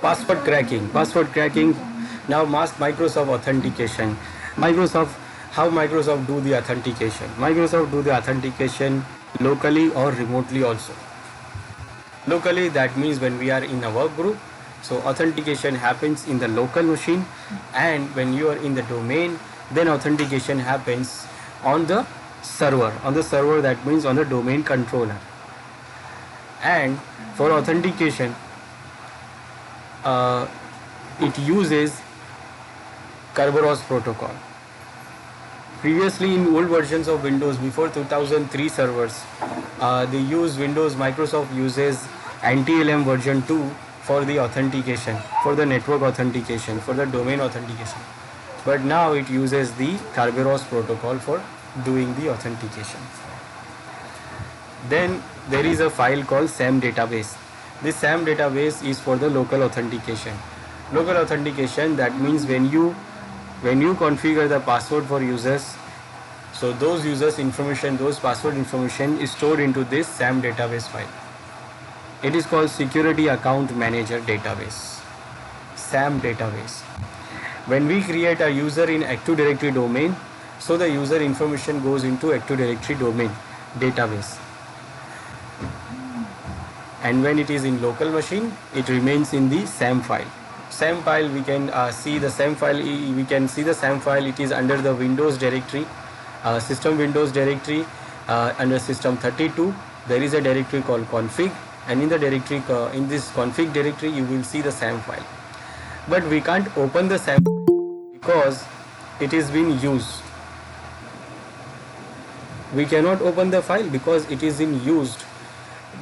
Password cracking. Password cracking. Now Microsoft authentication. Microsoft, how Microsoft do the authentication? Microsoft do the authentication locally or remotely also. Locally, that means when we are in a work group, so authentication happens in the local machine, and when you are in the domain, then authentication happens on the server. On the server, that means on the domain controller. And for authentication, it uses Kerberos protocol. Previously, in old versions of Windows before 2003 servers, they use Microsoft uses NTLM version 2 for the authentication, for the network authentication, for the domain authentication. But now it uses the Kerberos protocol for doing the authentication. Then there is a file called SAM database. This SAM database is for the local authentication. Local authentication, that means when you configure the password for users, so those users information, those password information is stored into this SAM database file. It is called Security Account Manager Database, SAM database. When we create a user in Active Directory domain, so the user information goes into Active Directory domain database. And when it is in local machine, it remains in the SAM file. SAM file, we can see the SAM file. We can see the SAM file. It is under the Windows directory, System Windows directory. Under System 32, there is a directory called config, and in the directory, in this config directory, you will see the SAM file. But we can't open the SAM because it is being used. We cannot open the file because it is in used,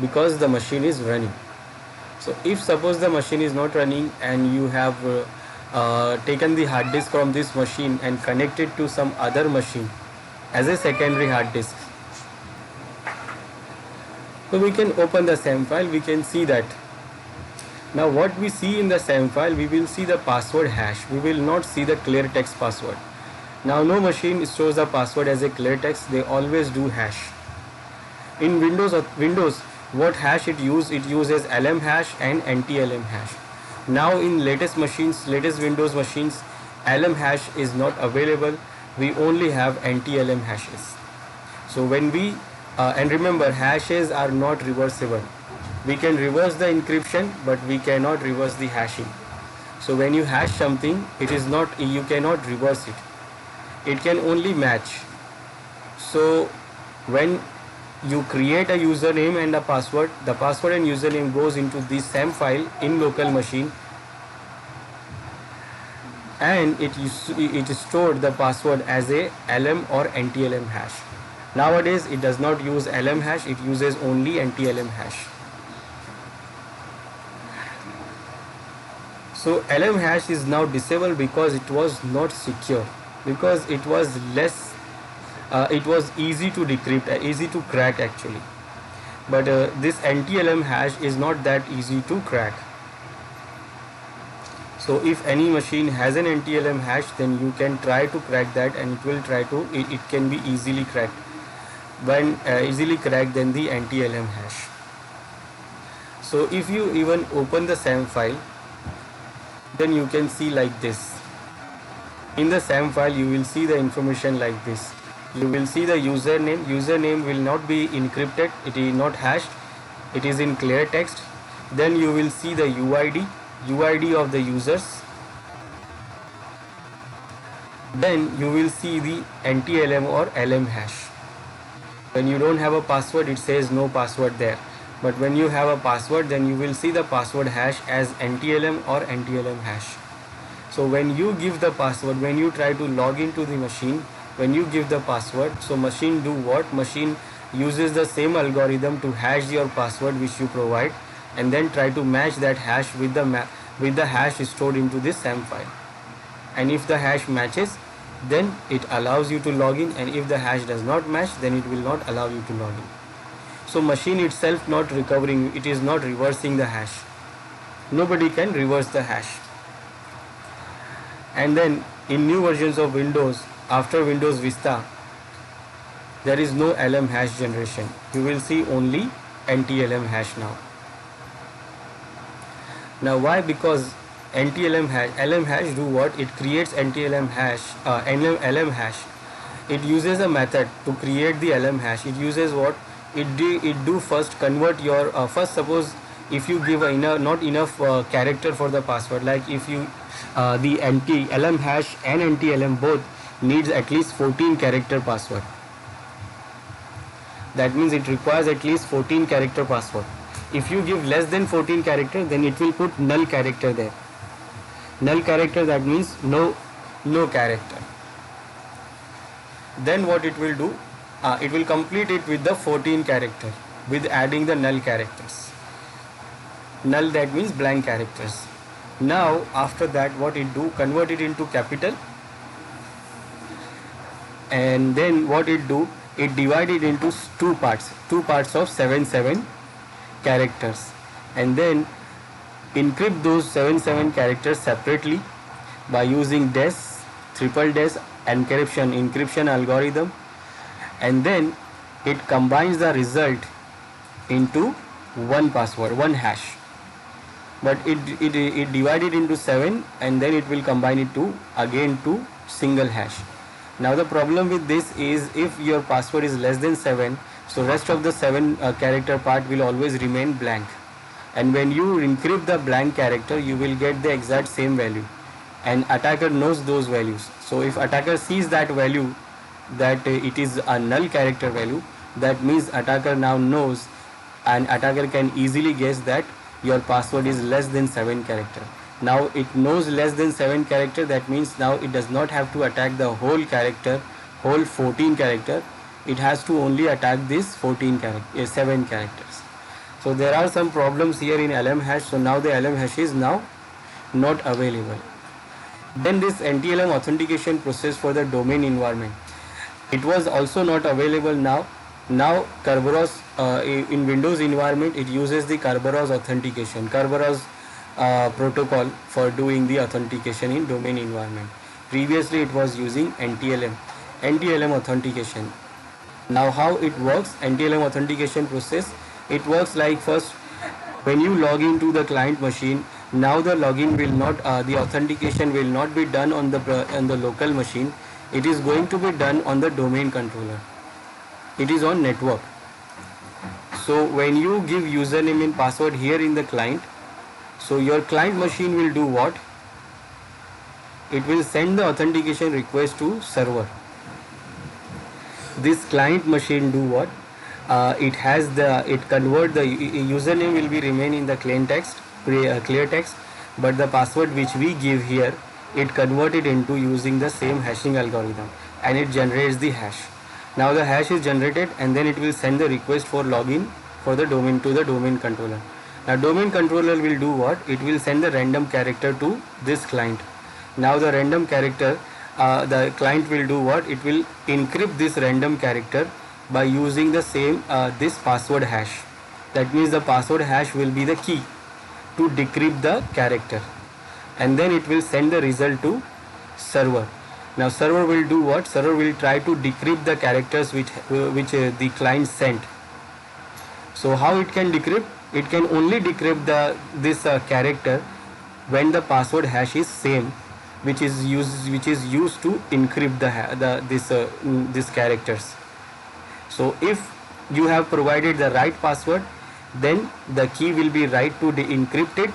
because the machine is running. So if suppose the machine is not running and you have taken the hard disk from this machine and connected to some other machine as a secondary hard disk, so we can open the SAM file, we can see that. Now what we see in the SAM file, we will see the password hash, we will not see the clear text password. Now no machine stores the password as a clear text, they always do hash. In Windows, what hash it uses LM hash and NTLM hash. Now in latest Windows machines, LM hash is not available, we only have NTLM hashes. So when we and remember, hashes are not reversible. We can reverse the encryption, but we cannot reverse the hashing. So when you hash something, you cannot reverse it. It can only match. So when you create a username and a password, the password and username goes into this SAM file in local machine, and it stored the password as a LM or NTLM hash. Nowadays it does not use LM hash, it uses only NTLM hash. So LM hash is now disabled because it was not secure, because it was it was easy to decrypt, easy to crack actually. But this NTLM hash is not that easy to crack. So if any machine has an NTLM hash, then you can try to crack that, and it can be easily cracked. When easily cracked, then the NTLM hash. So if you even open the SAM file, then you can see like this. In the SAM file, you will see the information like this. You will see the username. Username will not be encrypted, it is not hashed, it is in clear text. Then you will see the UID of the users. Then you will see the NTLM or LM hash. When you don't have a password, it says no password there. But when you have a password, then you will see the password hash as NTLM or NTLM hash. So when you give the password, when you try to log into the machine, when you give the password, so machine do what? Machine uses the same algorithm to hash your password which you provide, and then try to match that hash with the hash stored into this SAM file. And if the hash matches, then it allows you to log in, and if the hash does not match, then it will not allow you to log in. So machine itself not recovering, it is not reversing the hash. Nobody can reverse the hash. And then in new versions of Windows, after Windows Vista, there is no LM hash generation. You will see only NTLM hash now. Now why? Because NTLM hash, LM hash do what? It creates NTLM hash, LM hash. It uses a method to create the LM hash. It uses what? It do first convert your, first suppose if you give not enough character for the password, like if you the LM hash and NTLM both needs at least 14 character password. That means it requires at least 14 character password. If you give less than 14 character, then it will put null character there. Null character, that means no character. Then what it will do? It will complete it with the 14 character with adding the null characters. Null, that means blank characters. Now after that what it do? Convert it into capital, and then what it do? It divide it into two parts of 7 characters, and then encrypt those 7 characters separately by using DES, triple DES encryption algorithm, and then it combines the result into one password, one hash. But it divided into 7, and then it will combine it to again to single hash. Now the problem with this is, if your password is less than 7, so rest of the 7 character part will always remain blank, and when you encrypt the blank character, you will get the exact same value, and attacker knows those values. So if attacker sees that value, that it is a null character value, that means attacker now knows, and attacker can easily guess that your password is less than 7 character. Now it knows less than 7 character, that means now it does not have to attack the whole character, whole 14 character. It has to only attack this 7 characters. So there are some problems here in LM hash. So now the LM hash is now not available. Then this NTLM authentication process for the domain environment, it was also not available now. Now Kerberos in Windows environment, it uses the Kerberos authentication, Kerberos protocol for doing the authentication in domain environment. Previously it was using NTLM authentication. Now how it works? NTLM authentication process, it works like, first when you log into the client machine, now the login will not, the authentication will not be done on the local machine. It is going to be done on the domain controller. It is on network. So when you give username and password here in the client, so your client machine will do what? It will send the authentication request to server. This client machine do what? It convert the username will be remain in the clear text, but the password which we give here, it converted into using the same hashing algorithm, and it generates the hash. Now the hash is generated, and then it will send the request for login for the domain to the domain controller. Now domain controller will do what? It will send the random character to this client. Now the random character, the client will do what? It will encrypt this random character by using the same this password hash. That means the password hash will be the key to decrypt the character, and then it will send the result to server. Now server will do what? Server will try to decrypt the characters which the client sent. So how it can decrypt? It can only decrypt this character when the password hash is same, which is used to encrypt these characters. So if you have provided the right password, then the key will be right to encrypt it,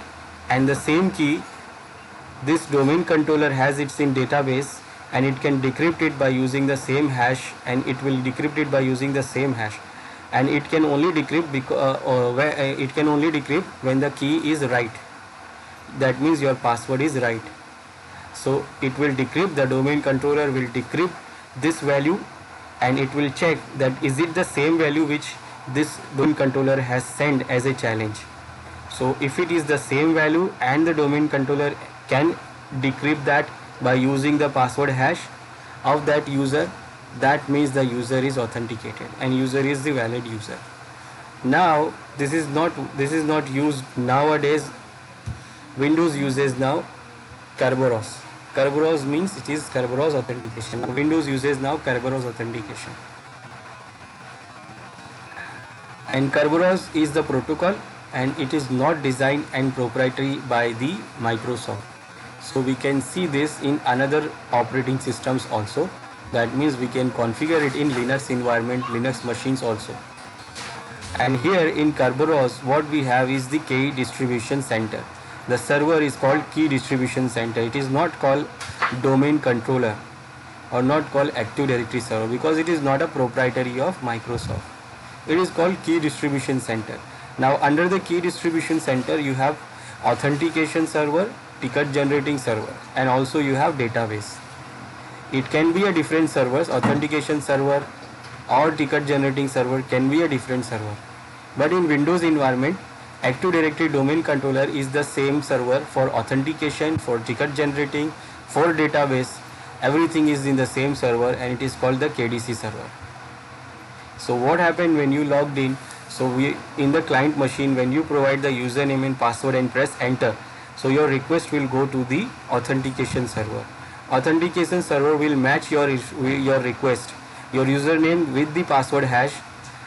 and the same key this domain controller has it in database, and it can decrypt it by using the same hash, and it will decrypt it by using the same hash, and it can only decrypt when the key is right. That means your password is right. So it will decrypt, the domain controller will decrypt this value, and it will check that is it the same value which this domain controller has sent as a challenge. So if it is the same value and the domain controller can decrypt that by using the password hash of that user, that means the user is authenticated and user is the valid user. Now this is not used nowadays. Windows uses now Kerberos. Kerberos means it is Kerberos authentication. Windows uses now Kerberos authentication. And Kerberos is the protocol, and it is not designed and proprietary by the Microsoft. So we can see this in another operating systems also. That means we can configure it in Linux environment, Linux machines also. And here in Kerberos, what we have is the key distribution center. The server is called key distribution center. It is not called domain controller or not called Active Directory server, because it is not a proprietary of Microsoft. It is called key distribution center. Now under the key distribution center you have authentication server, ticket generating server, and also you have database. It can be a different servers, authentication server or ticket generating server can be a different server. But in Windows environment, Active Directory domain controller is the same server for authentication, for ticket generating, for database. Everything is in the same server, and it is called the KDC server. So what happened when you logged in? So in the client machine, when you provide the username and password and press enter, so your request will go to the authentication server. Authentication server will match your request, your username with the password hash,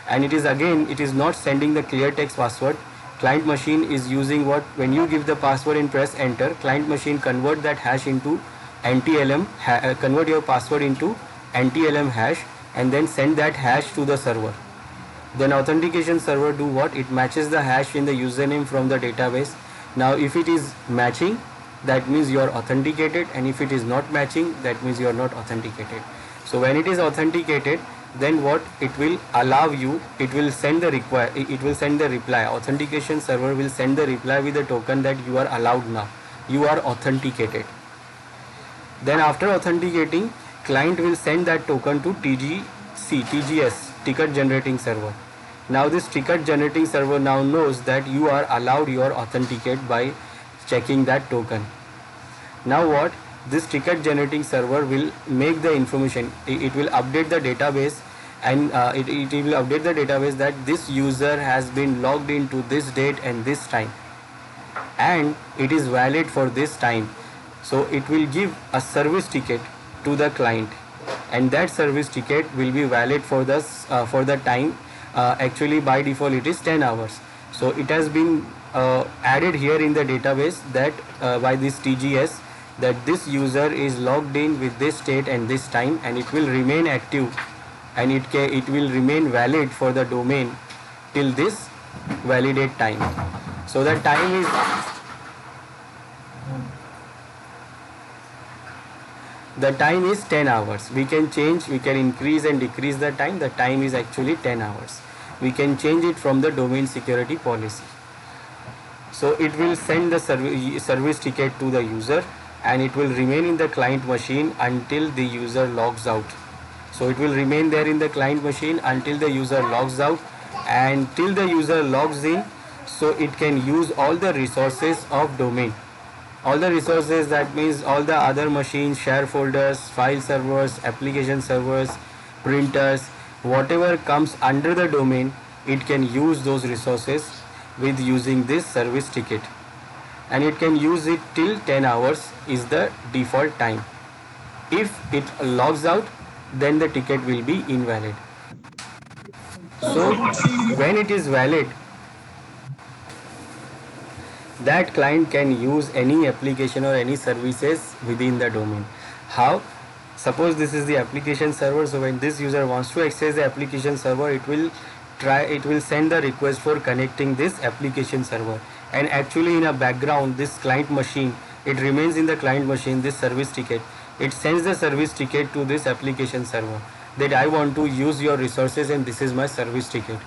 and it is not sending the clear text password. Client machine is using what, when you give the password and press enter, client machine convert that hash into NTLM, convert your password into NTLM hash, and then send that hash to the server. Then authentication server do what? It matches the hash in the username from the database. Now if it is matching, that means you are authenticated, and if it is not matching, that means you are not authenticated. So when it is authenticated, then what it will allow you, it will send the reply. Authentication server will send the reply with the token that you are allowed now, you are authenticated. Then after authenticating, client will send that token to TGS, ticket generating server. Now this ticket generating server now knows that you are allowed your authenticate by checking that token. Now what, this ticket generating server will make the information, it will update the database, and it will update the database that this user has been logged into this date and this time, and it is valid for this time. So it will give a service ticket to the client, and that service ticket will be valid for the time. Actually by default it is 10 hours. So it has been added here in the database that by this TGS, that this user is logged in with this date and this time, and it will remain active, and it will remain valid for the domain till this validate time. So the time is the time is 10 hours. We can change, we can increase and decrease the time. The time is actually 10 hours. We can change it from the domain security policy. So it will send the service ticket to the user, and it will remain in the client machine until the user logs out. So it will remain there in the client machine until the user logs out, and till the user logs in, so it can use all the resources of domain. All the resources, that means all the other machines, share folders, file servers, application servers, printers, whatever comes under the domain, it can use those resources with using this service ticket, and it can use it till 10 hours is the default time. If it logs out, then the ticket will be invalid. So when it is valid, that client can use any application or any services within the domain. How? Suppose this is the application server, so when this user wants to access the application server, it will send the request for connecting this application server, and actually in a background this client machine, it remains in the client machine, this service ticket, it sends the service ticket to this application server that I want to use your resources and this is my service ticket.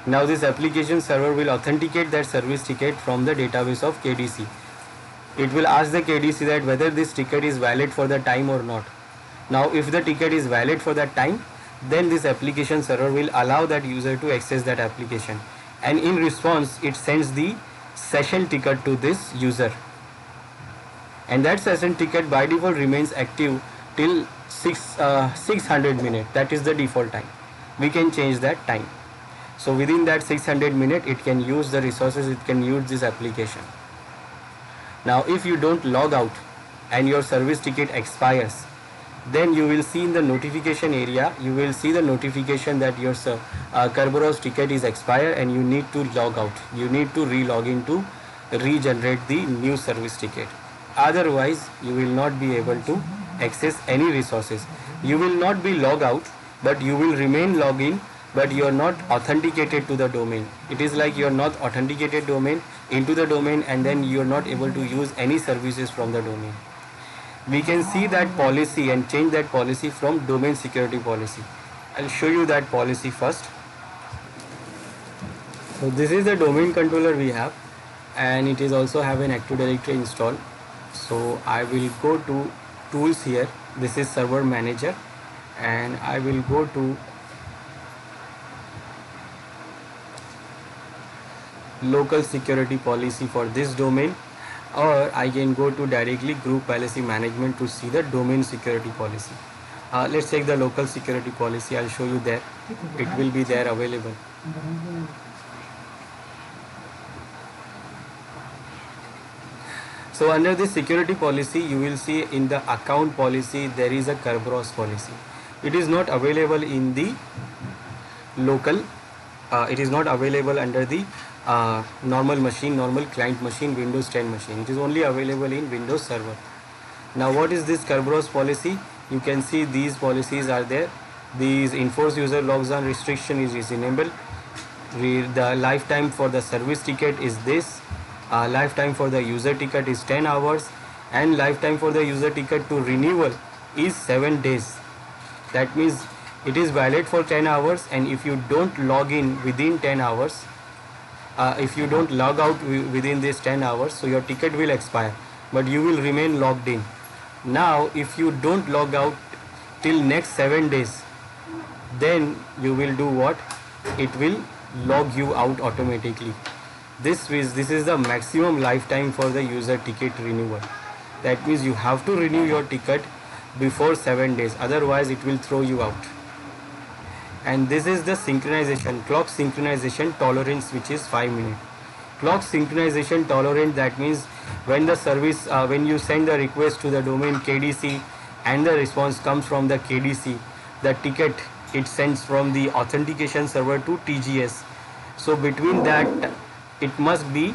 Now this application server will authenticate that service ticket from the database of KDC. It will ask the KDC that whether this ticket is valid for the time or not. Now if the ticket is valid for that time, then this application server will allow that user to access that application, and in response it sends the session ticket to this user, and that session ticket by default remains active till 600 minutes. That is the default time. We can change that time. So within that 600 minutes, it can use the resources, it can use this application. Now if you don't log out and your service ticket expires, then you will see in the notification area, you will see the notification that your Kerberos ticket is expired and you need to log out. You need to re-log in to regenerate the new service ticket. Otherwise, you will not be able to access any resources. You will not be log out, but you will remain log in, but you are not authenticated to the domain. It is like you are not authenticated domain into the domain, and then you are not able to use any services from the domain. We can see that policy and change that policy from domain security policy. I'll show you that policy first. So this is the domain controller we have, and it is also have an Active Directory installed. So I will go to tools here. This is server manager, and I will go to local security policy for this domain, or I can go to directly group policy management to see the domain security policy. Let's take the local security policy. I'll show you there. It will be there available. So under this security policy, you will see in the account policy there is a Kerberos policy. It is not available in the local. It is not available under the normal machine, normal client machine, Windows 10 machine. It is only available in Windows Server. Now what is this Kerberos policy? You can see these policies are there. These enforce user logs on restriction is enabled. The lifetime for the service ticket is this. Lifetime for the user ticket is 10 hours, and lifetime for the user ticket to renewal is 7 days. That means it is valid for 10 hours, and if you don't log in within 10 hours, if you don't log out within this 10 hours, so your ticket will expire, but you will remain logged in. Now if you don't log out till next 7 days, then you will do what? It will log you out automatically. This is the maximum lifetime for the user ticket renewal. That means you have to renew your ticket before 7 days, otherwise it will throw you out. And this is the synchronization, clock synchronization tolerance, which is 5 minutes. Clock synchronization tolerance, that means when the service, when you send the request to the domain KDC and the response comes from the KDC, the ticket it sends from the authentication server to TGS. So between that it must be,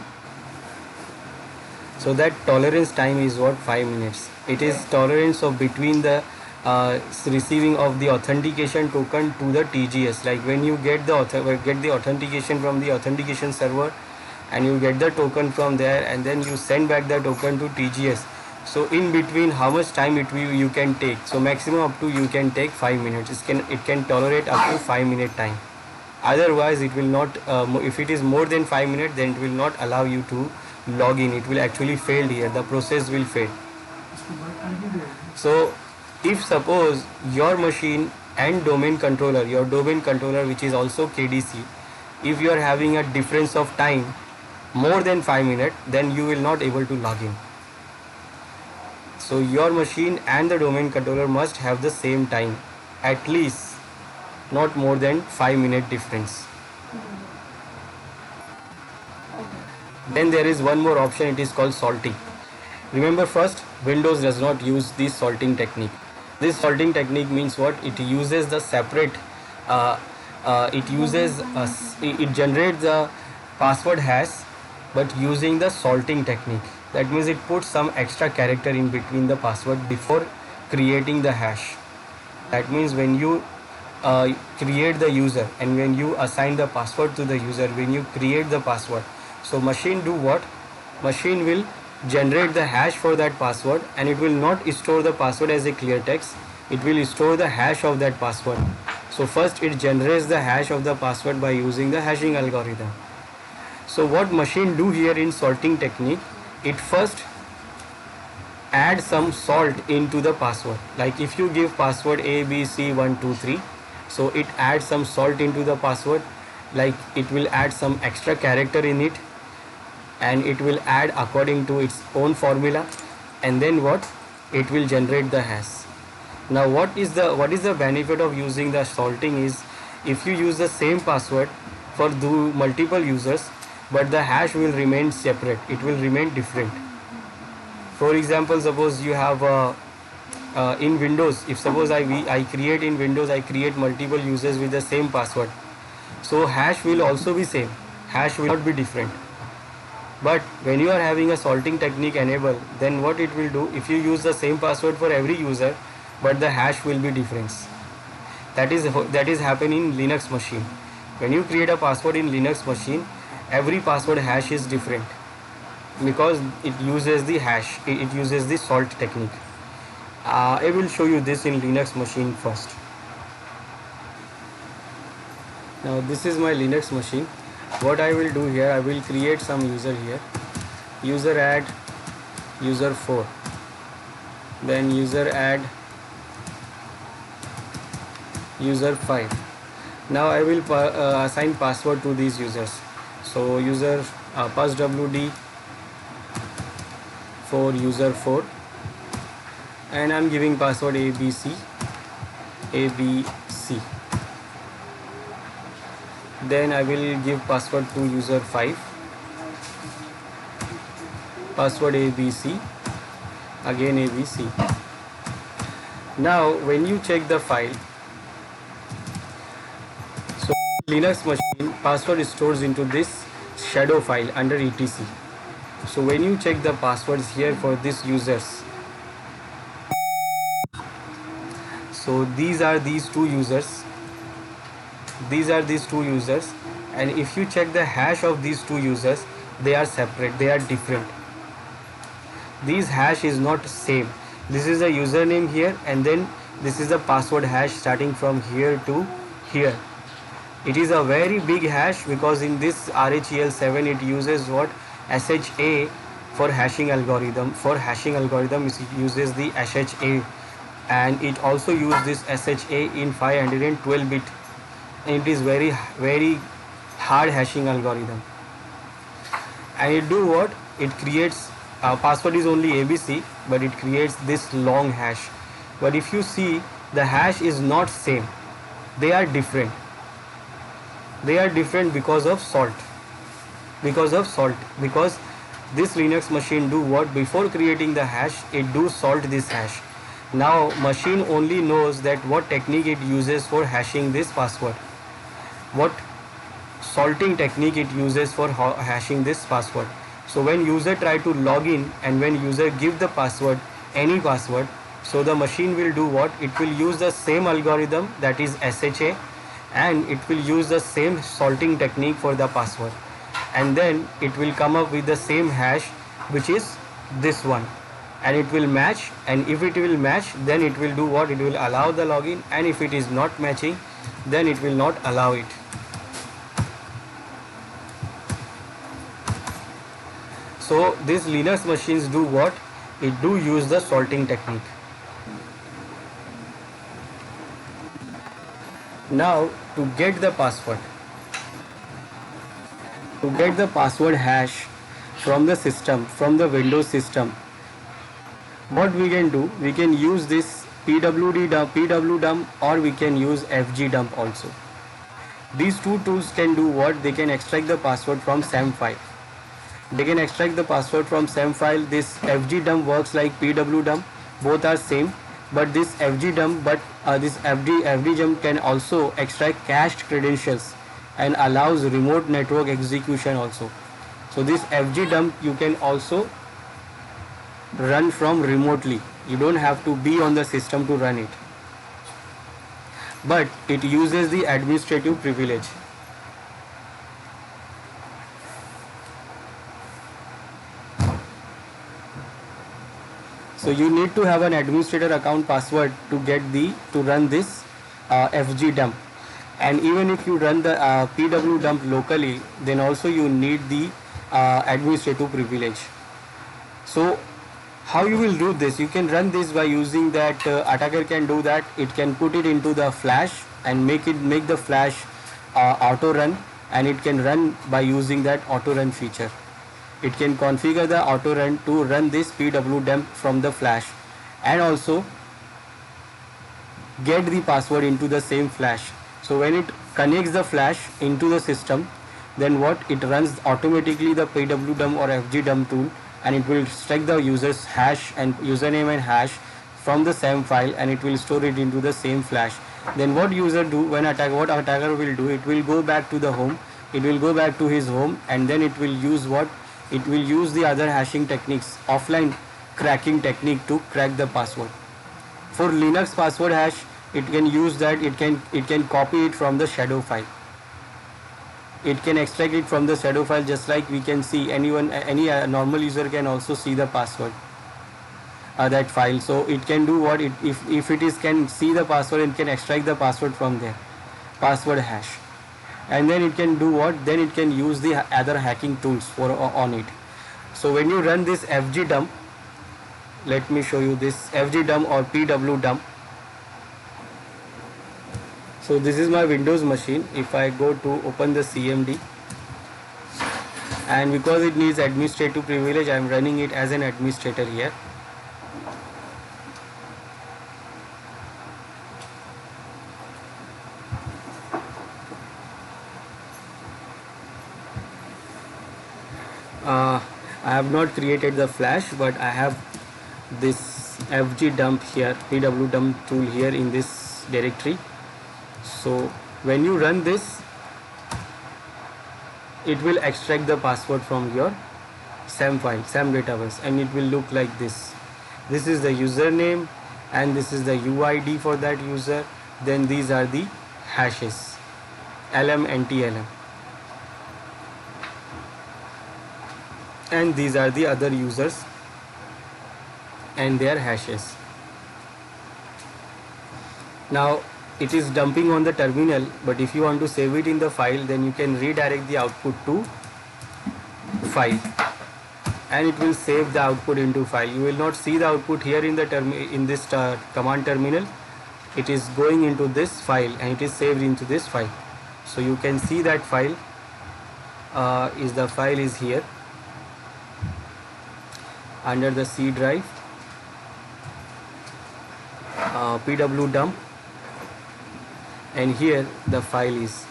so that tolerance time is what? 5 minutes. It is tolerance of between the receiving of the authentication token to the TGS. Like when you get the authentication from the authentication server, and you get the token from there, and then you send back the token to TGS. So in between, how much time you can take? So maximum up to you can take 5 minutes. It can tolerate up to 5 minute time. Otherwise it will not, if it is more than 5 minutes, then it will not allow you to log in. It will actually fail here, the process will fail. So if suppose your machine and domain controller, your domain controller which is also KDC, if you are having a difference of time more than 5 minutes, then you will not able to log in. So your machine and the domain controller must have the same time, at least not more than 5 minute difference. Then there is one more option, it is called salting. Remember, first, Windows does not use this salting technique. This salting technique means what? It uses the separate, it generates the password hash, but using the salting technique. That means it puts some extra character in between the password before creating the hash. That means when you create the user and when you assign the password to the user, when you create the password, so machine do what? Machine will generate the hash for that password, and it will not store the password as a clear text. It will store the hash of that password. So first it generates the hash of the password by using the hashing algorithm. So what machine do here in salting technique, it first add some salt into the password. Like if you give password ABC123, so it adds some salt into the password, like it will add some extra character in it, and it will add according to its own formula, and then what? It will generate the hash. Now what is the benefit of using the salting is, if you use the same password for multiple users, but the hash will remain separate, it will remain different. For example, suppose you have in Windows, if suppose I create in Windows, I create multiple users with the same password, so hash will also be same, hash will not be different. But when you are having a salting technique enabled, then what it will do, if you use the same password for every user, but the hash will be different. That is happen in Linux machine. When you create a password in Linux machine, every password hash is different because it uses the hash, it uses the salt technique. I will show you this in Linux machine first. Now this is my Linux machine. What I will do here, I will create some user here. User add user 4. Then user add user 5. Now I will assign password to these users. So user passwd for user 4, and I'm giving password ABC. Then I will give password to user 5, password ABC, again ABC. Now when you check the file, so Linux machine password stores into this shadow file under etc. So when you check the passwords here for these users, so these are these two users, and if you check the hash of these two users, they are separate, they are different. These hash is not same. This is a username here, and then this is the password hash starting from here to here. It is a very big hash because in this RHEL7 it uses what, SHA for hashing algorithm. For hashing algorithm it uses the SHA, and it also uses this SHA in 512 bit. And it is very hard hashing algorithm. And it do what? It creates password is only ABC, but it creates this long hash. But if you see, the hash is not same. They are different. They are different because of salt. Because this Linux machine do what? Before creating the hash, it do salt this hash. Now machine only knows that what technique it uses for hashing this password, what salting technique it uses for hashing this password. So when user try to log in and when user give the password, any password, so the machine will do what? It will use the same algorithm, that is SHA, and it will use the same salting technique for the password, and then it will come up with the same hash, which is this one, and it will match. And if it will match, then it will do what? It will allow the login, and if it is not matching, then it will not allow it. So these Linux machines do what? It do use the salting technique. Now to get the password, hash from the system, from the Windows system, what we can do, we can use this pwdump, or we can use fgdump also. These two tools can do what? They can extract the password from SAM file. They can extract the password from SAM file. This fgdump works like pwdump, both are same, but this fgdump, this fgdump can also extract cached credentials and allows remote network execution also. So this fgdump you can also run from remotely. You don't have to be on the system to run it, but it uses the administrative privilege. So you need to have an administrator account password to run this fgdump. And even if you run the pwdump locally, then also you need the administrative privilege. So how you will do this? You can run this by using that attacker can do that. It can put it into the flash and make the flash auto run, and it can run by using that auto run feature. It can configure the auto run to run this pwdump from the flash, and also get the password into the same flash. So when it connects the flash into the system, then what? It runs automatically the pwdump or fgdump tool, and it will extract the user's hash and username and hash from the SAM file and it will store it into the same flash. Then what user do when what attacker will do, it will go back to the home, it will go back to his home, and then it will use what, it will use the other hashing techniques, offline cracking technique, to crack the password. For Linux password hash, it can use that, it can copy it from the shadow file, it can extract it from the shadow file, just like we can see any normal user can also see the password, that file. So it can do what, if it is can see the password, it can extract the password from there, password hash, and then it can do what, then it can use the other hacking tools for on it. So when you run this fgdump, let me show you this fgdump or pwdump. So this is my Windows machine. If I go to open the CMD, and because it needs administrative privilege, I am running it as an administrator here. I have not created the flash, but I have this fgdump here, pwdump tool here in this directory. So when you run this, it will extract the password from your SAM file, SAM database, and it will look like this. This is the username and this is the UID for that user. Then these are the hashes, LM, NTLM, and these are the other users and their hashes. Now it is dumping on the terminal, but if you want to save it in the file, then you can redirect the output to file and it will save the output into file. You will not see the output here in the this command terminal. It is going into this file and it is saved into this file. So you can see that file the file is here under the C drive, pwdump, and here the file is.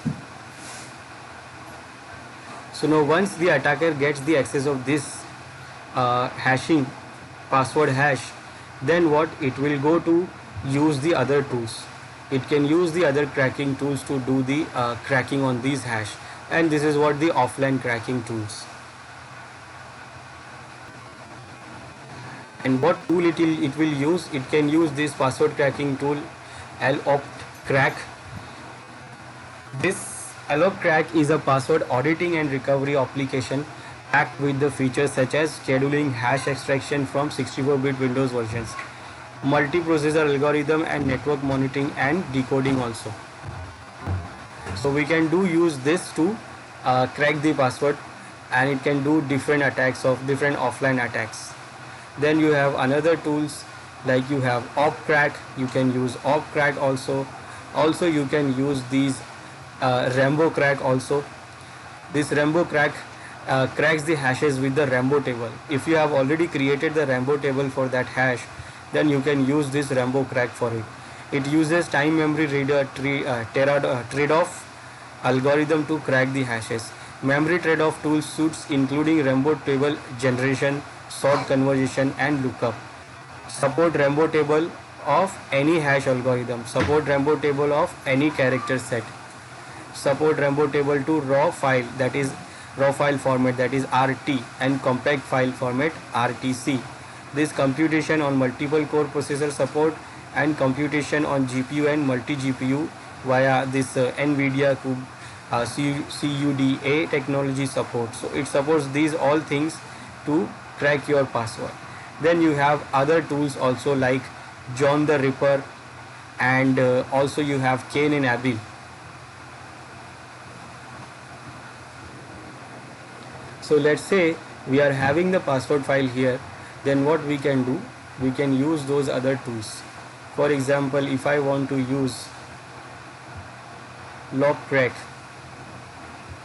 So now once the attacker gets the access of this hashing password hash, then what, it will go to use the other tools. It can use the other cracking tools to do the cracking on these hash, and this is what the offline cracking tools. And what tool it will use, it can use this password cracking tool, allopcrack. This allopcrack is a password auditing and recovery application packed with the features such as scheduling, hash extraction from 64-bit Windows versions, multiprocessor algorithm, and network monitoring and decoding also. So we can use this to crack the password, and it can do different attacks of different offline attacks. Then you have another tools, like you have opcrack. You can use opcrack also. Also you can use these Rambo crack also. This Rambo crack cracks the hashes with the Rambo table. If you have already created the Rambo table for that hash, then you can use this Rambo crack for it. It uses time memory reader trade-off algorithm to crack the hashes. Memory trade-off tool suits including Rambo table generation, sort conversion, and lookup. Support Rambo table of any hash algorithm. Support Rambo table of any character set. Support Rambo table to raw file, that is raw file format, that is RT, and compact file format, RTC. This computation on multiple core processor support, and computation on GPU and multi-GPU via this NVIDIA CUDA technology support. So it supports these all things to crack your password. Then you have other tools also like John the Ripper, and also you have Cain and Abel. So let's say we are having the password file here, then what we can do, we can use those other tools. For example, if I want to use logcrack,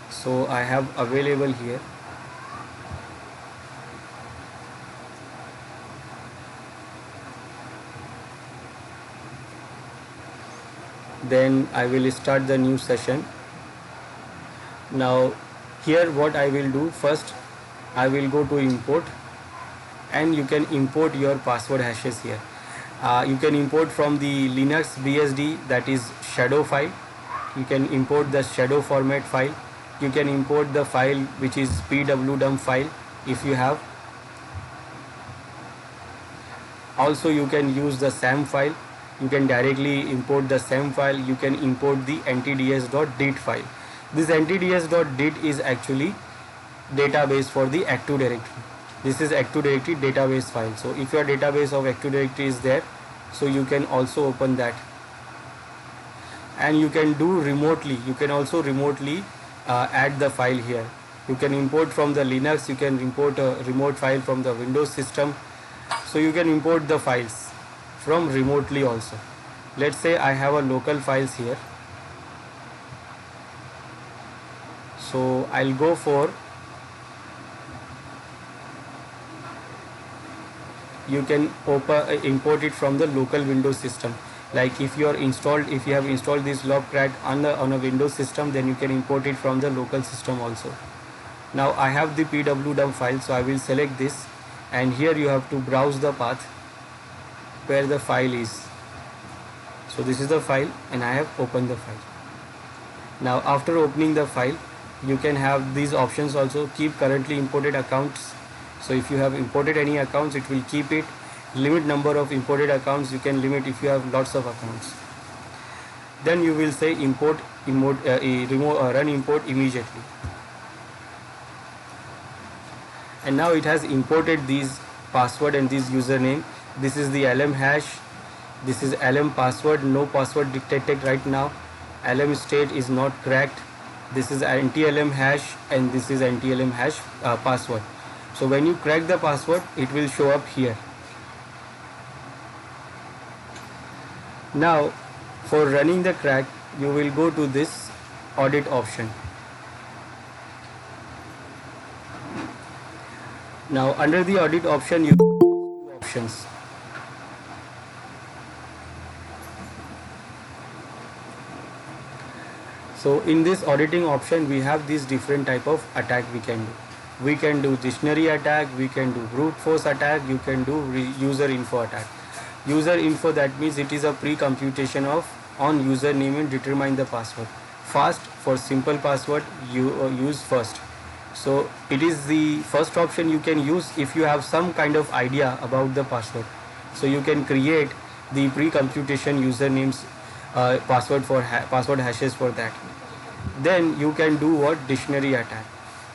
so I have available here. Then I will start the new session. Now here what I will do, first I will go to import, and you can import your password hashes here. You can import from the Linux BSD, that is shadow file. You can import the shadow format file. You can import the file which is pwdump file if you have. Also you can use the SAM file. You can directly import the SAM file. You can import the ntds.dit file. This ntds.dit is actually database for the Active Directory. This is Active Directory database file. So if your database of Active Directory is there, so you can also open that, and you can do remotely. You can also remotely add the file here. You can import from the Linux. You can import a remote file from the Windows system. So you can import the files from remotely also. Let's say I have a local files here. So I'll go for, you can import it from the local Windows system. Like if you have installed this Logcrack on a Windows system, then you can import it from the local system also. Now I have the pwdump file, so I will select this, and here you have to browse the path where the file is. So this is the file, and I have opened the file. Now after opening the file, you can have these options also. Keep currently imported accounts. So if you have imported any accounts, it will keep it. Limit number of imported accounts, you can limit if you have lots of accounts. Then you will say run import immediately. And now it has imported these password and this username. This is the LM hash. This is LM password. No password detected right now. LM state is not cracked. This is anti-LM hash, and this is anti-LM hash password. So when you crack the password, it will show up here. Now for running the crack, you will go to this audit option. Now under the audit option, you have two options. So in this auditing option, we have these different type of attack we can do. We can do dictionary attack, we can do brute force attack, you can do user info attack. User info, that means it is a pre-computation of on username and determine the password. Fast, for simple password, you use first. So it is the first option you can use if you have some kind of idea about the password. So you can create the pre-computation usernames, password hashes for that. Then you can do what? Dictionary attack.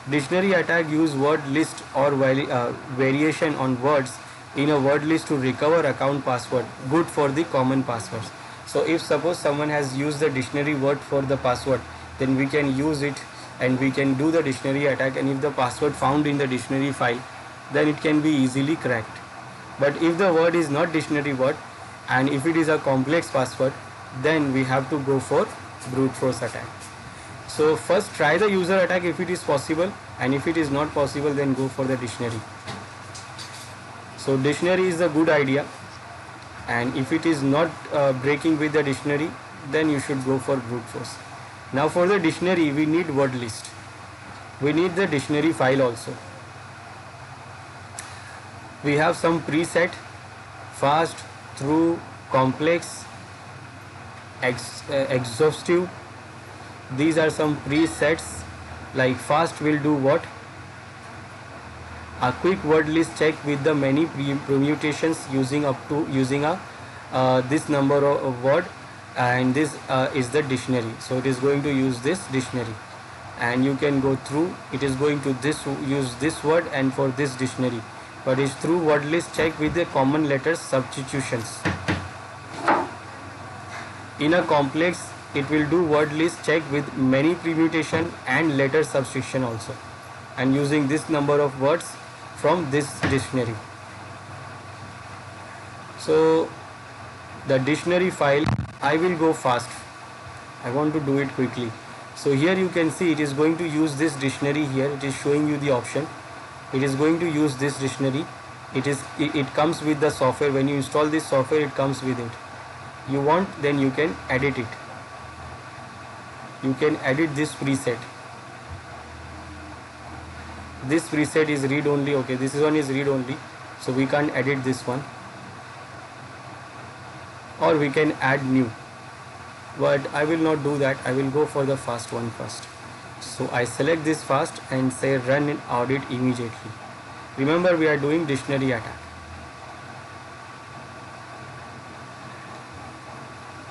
Dictionary attack use word list or variation on words in a word list to recover account password, good for the common passwords. So if suppose someone has used the dictionary word for the password, then we can use it and we can do the dictionary attack, and if the password found in the dictionary file, then it can be easily cracked. But if the word is not dictionary word and if it is a complex password, then we have to go for brute force attack. So first try the user attack if it is possible, and if it is not possible, then go for the dictionary. So dictionary is a good idea, and if it is not breaking with the dictionary, then you should go for brute force. Now for the dictionary, we need word list. We need the dictionary file also. We have some preset: fast, through, complex, exhaustive. These are some presets. Like fast will do what? A quick word list check with the many permutations using this number of word, and this is the dictionary. So it is going to use this dictionary, and you can go through. It is going to use this word and for this dictionary, but it's through word list check with the common letters substitutions. In a complex, it will do word list check with many permutation and letter substitution also, and using this number of words from this dictionary. So the dictionary file, I will go fast. I want to do it quickly. So here you can see it is going to use this dictionary here. It is showing you the option. It is going to use this dictionary. It comes with the software. When you install this software, it comes with it. You want, then you can edit it. You can edit this preset. This preset is read only. Okay, this one is read only, so we can't edit this one. or we can add new, but I will not do that. I will go for the fast one first. So I select this fast and say run an audit immediately. Remember, we are doing dictionary attack.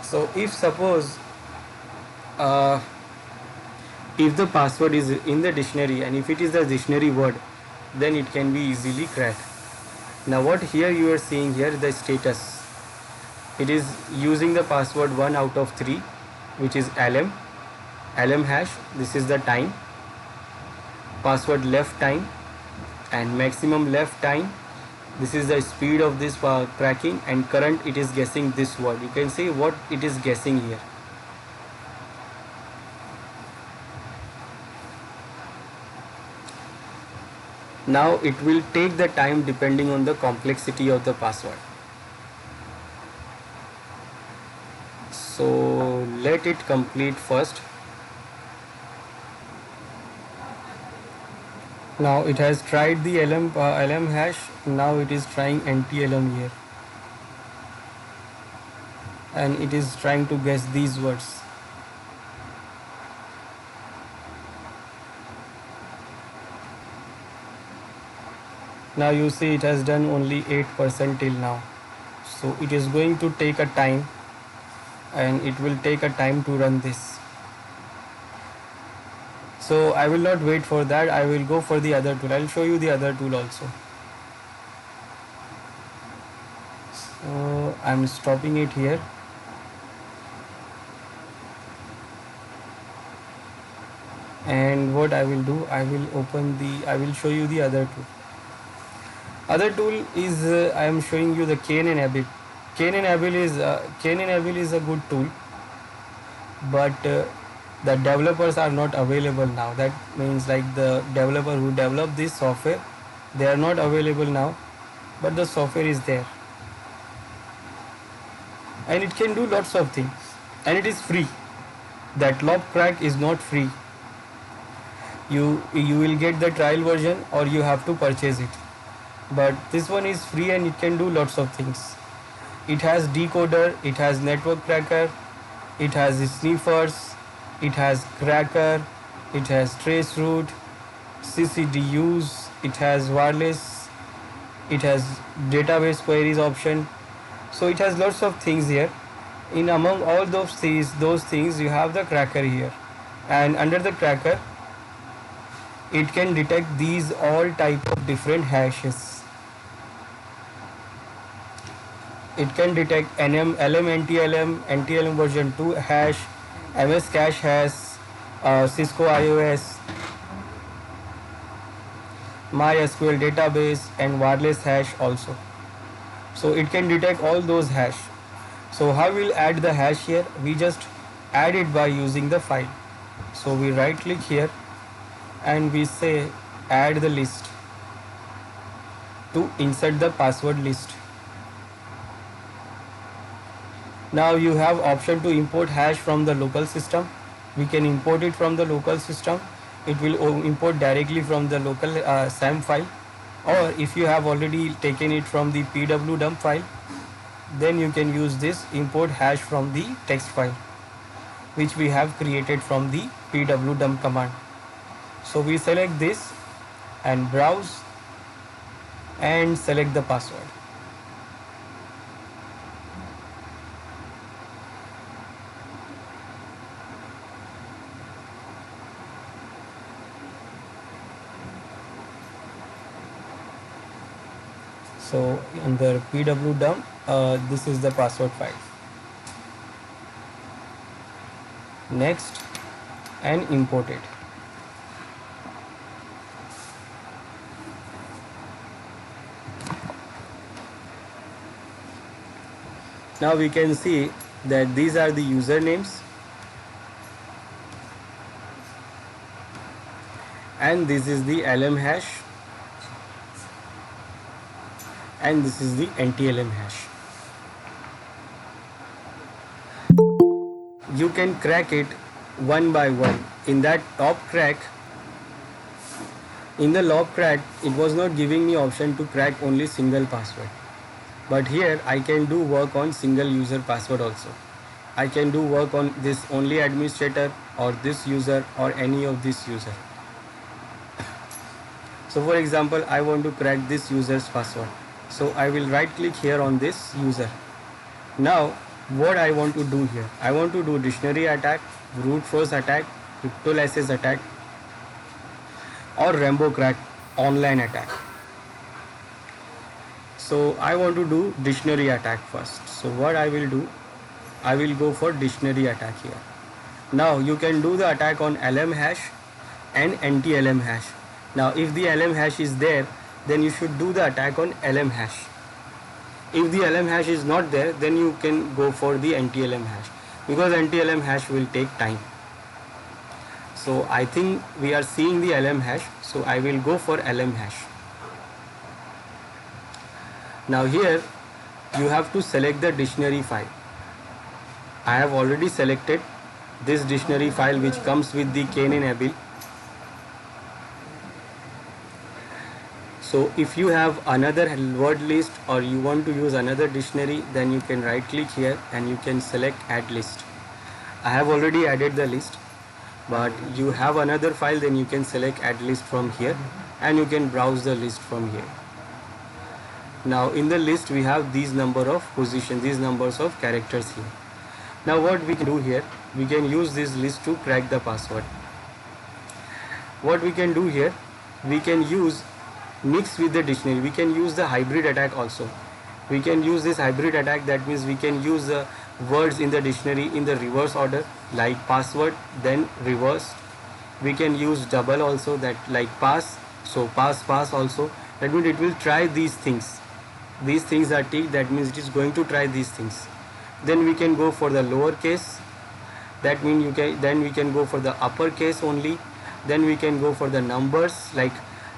So if suppose if the password is in the dictionary and if it is the dictionary word, then it can be easily cracked. Now what here you are seeing here, the status, it is using the password 1 out of 3, which is lm hash. This is the time, password left time and maximum left time. This is the speed of this cracking, and current it is guessing this word. You can see what it is guessing here. Now it will take the time depending on the complexity of the password. So let it complete first. Now it has tried the lm hash. Now it is trying NTLM here, and it is trying to guess these words. Now you see it has done only 8% till now. So it is going to take a time, and it will take a time to run this. So I will not wait for that. I will go for the other tool. I will show you the other tool also. So I am stopping it here. And what I will do, I will show you the other tool. Other tool is I am showing you the Kane+Abel. Kane+Abel is a good tool, but the developers are not available now. That means like the developer who developed this software, they are not available now, but the software is there, and it can do lots of things, and it is free. That LobCrack is not free. You will get the trial version or you have to purchase it, but this one is free and it can do lots of things. It has decoder, it has network cracker, it has sniffers, it has cracker, it has traceroute, CCDUs, it has wireless, it has database queries option. So it has lots of things here. In among all those things you have the cracker here, and under the cracker it can detect these all type of different hashes. It can detect LM, NTLM, NTLM version 2 hash, MS cache hash, Cisco IOS, MySQL database, and wireless hash also. So it can detect all those hash. So how we'll add the hash here? We just add it by using the file. So we right click here and we say add the list to insert the password list. Now you have option to import hash from the local system. We can import it from the local system. It will import directly from the local SAM file, or if you have already taken it from the pwdump file, then you can use this import hash from the text file which we have created from the pwdump command. So we select this and browse and select the password. So under pwdump, this is the password file. Next, and import it. Now we can see that these are the usernames and this is the LM hash and this is the NTLM hash. You can crack it one by one. In that top crack, in the LobCrack, it was not giving me option to crack only single password. But here I can do work on single user password also. I can do work on this only administrator or this user or any of this user. So for example, I want to crack this user's password. So I will right click here on this user. Now what I want to do here, I want to do dictionary attack, brute force attack, cryptolasis attack, or Rambo crack online attack. So I want to do dictionary attack first. So what I will do, I will go for dictionary attack here. Now you can do the attack on LM hash and anti-LM hash. Now if the LM hash is there, then you should do the attack on LM hash. If the LM hash is not there, then you can go for the anti-LM hash, because anti-LM hash will take time. So I think we are seeing the LM hash, so I will go for LM hash. Now here you have to select the dictionary file. I have already selected this dictionary file which comes with the Kane-Abel. So if you have another word list or you want to use another dictionary, then you can right click here and you can select add list. I have already added the list, but you have another file, then you can select add list from here and you can browse the list from here. Now in the list we have these number of positions, these numbers of characters here. Now what we can do here, we can use this list to crack the password. What we can do here, we can use mix with the dictionary. We can use the hybrid attack also. We can use this hybrid attack, that means we can use the words in the dictionary in the reverse order, like password then reverse. We can use double also, that like pass, so pass also. That means it will try these things. These things are ticked, that means it is going to try these things. Then we can go for the lower case, that means then we can go for the upper case only. Then we can go for the numbers, like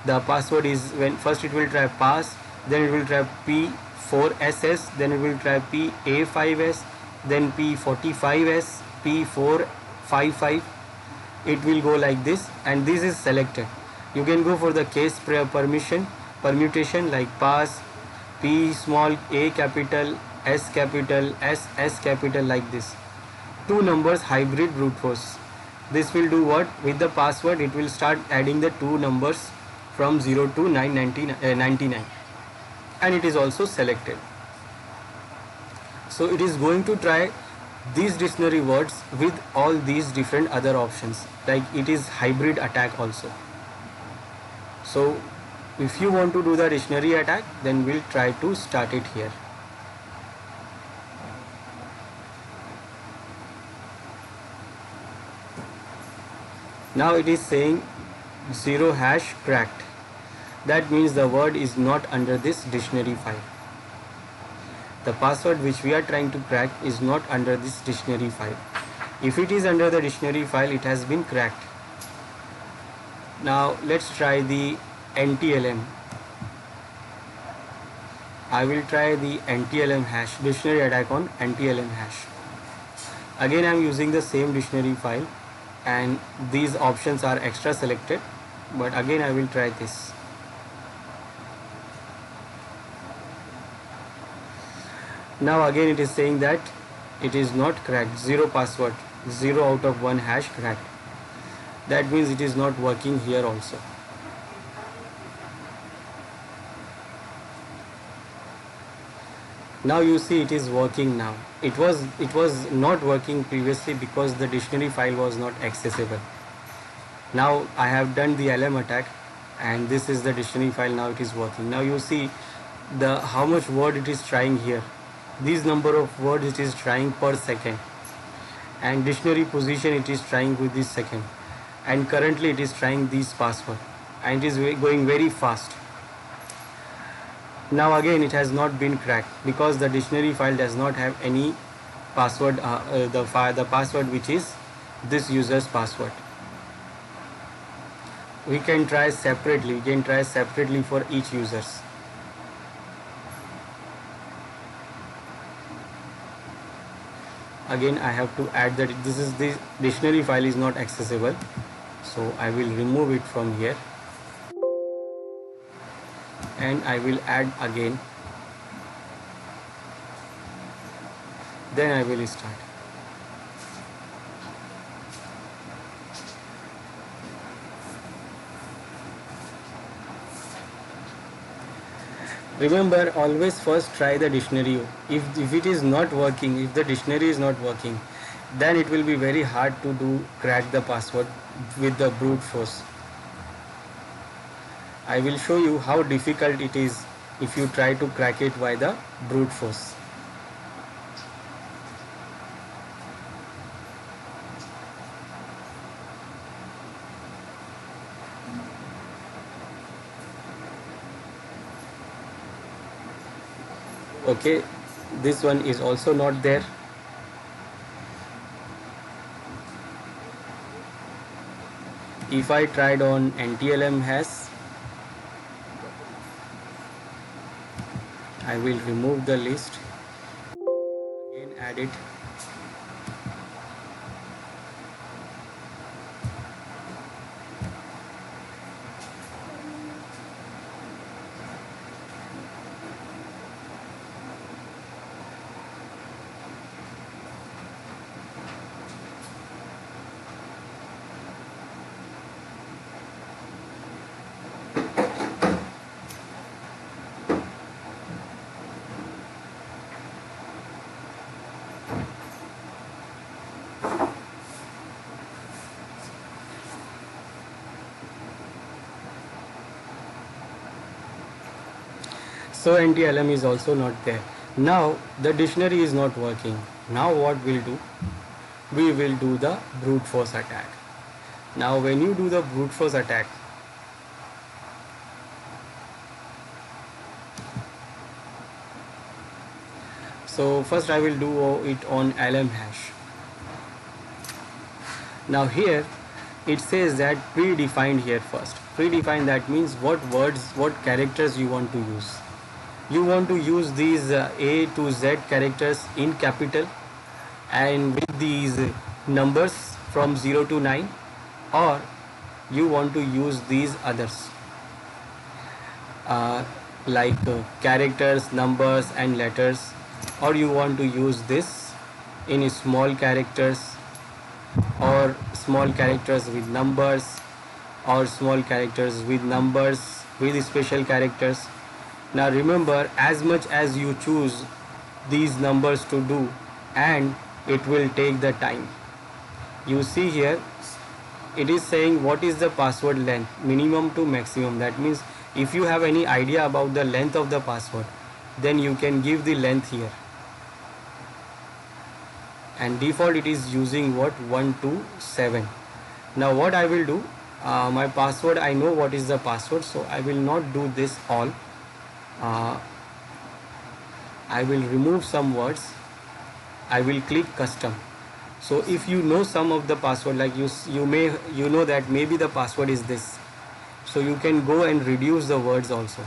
the password is, when first it will try pass, then it will try P4SS, then it will try PA5S, then P45S, P455. It will go like this, and this is selected. You can go for the case permutation, like pass, P small, A capital, S capital, S capital, like this. Two numbers hybrid brute force. This will do what? With the password it will start adding the two numbers from 0 to 999, and it is also selected. So it is going to try these dictionary words with all these different other options, like it is hybrid attack also. So if you want to do the dictionary attack, then we'll try to start it here. Now it is saying 0 hash cracked. That means the word is not under this dictionary file. The password which we are trying to crack is not under this dictionary file. If it is under the dictionary file, it has been cracked. Now let's try the anti-LM. I will try the anti-LM hash, dictionary attack on anti-LM hash. Again I am using the same dictionary file, and these options are extra selected, but again I will try this. Now again it is saying that it is not cracked, 0 password, 0 out of 1 hash cracked. That means it is not working here also. Now you see it is working now. It was not working previously because the dictionary file was not accessible. Now I have done the LM attack and this is the dictionary file. Now it is working. Now you see how much word it is trying here. This number of words it is trying per second, and dictionary position it is trying with this second, and currently it is trying this password, and it is going very fast. Now again it has not been cracked because the dictionary file does not have any password, the password which is this user's password. We can try separately, for each users. Again I have to add that this dictionary file is not accessible, so I will remove it from here and I will add again. then I will start. Remember, always first try the dictionary. If it is not working, if the dictionary is not working, then it will be very hard to crack the password with the brute force. I will show you how difficult it is if you try to crack it by the brute force. Okay, this one is also not there. If I tried on NTLM hash, I will remove the list, again add it. So NTLM is also not there. Now the dictionary is not working. Now what we'll do? We will do the brute force attack. Now when you do the brute force attack, so first I will do it on LM hash. Now here it says that predefined here first. Predefined, that means what words, what characters you want to use. You want to use these A to Z characters in capital and with these numbers from 0 to 9, or you want to use these others like characters, numbers and letters, or you want to use this in small characters, or small characters with numbers, or small characters with numbers with special characters. Now remember, as much as you choose these numbers to do, and it will take the time. You see here it is saying what is the password length, minimum to maximum. That means if you have any idea about the length of the password, then you can give the length here. And default it is using what, 127. Now what I will do, my password, I know what is the password, so I will not do this all. I will remove some words. I will click custom. So if you know some of the password, like you know that maybe the password is this, so you can go and reduce the words also,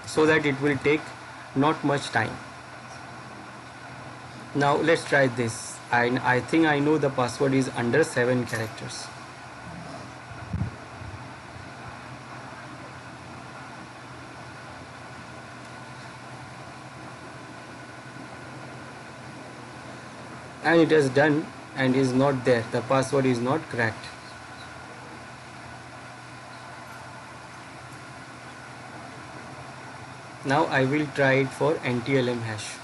so that it will take not much time. Now let's try this. I think I know the password is under 7 characters. And it has done and is not there. The password is not cracked. Now I will try it for NTLM hash.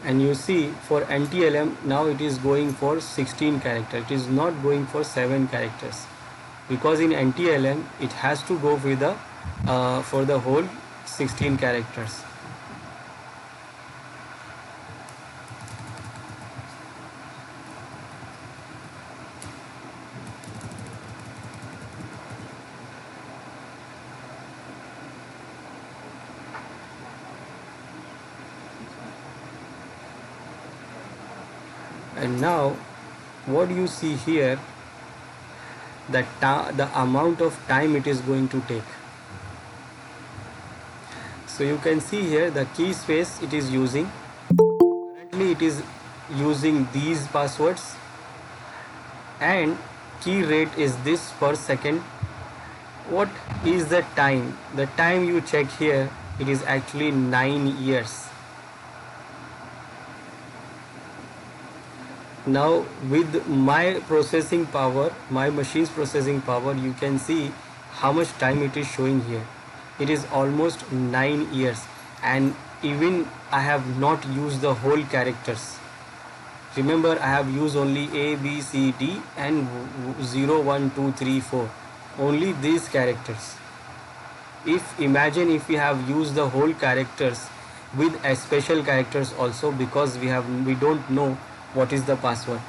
And you see for NTLM now it is going for 16 characters. It is not going for 7 characters, because in NTLM it has to go with the for the whole 16 characters. And now what you see here, that the amount of time it is going to take. So you can see here the key space it is using. Currently it is using these passwords, and key rate is this per second. What is the time? The time you check here, it is actually 9 years. Now with my processing power, my machine's processing power, you can see how much time it is showing here. It is almost 9 years, and even I have not used the whole characters. Remember, I have used only A, B, C, D and 0, 1, 2, 3, 4. Only these characters. If imagine if we have used the whole characters with a special characters also, because we don't know what is the password.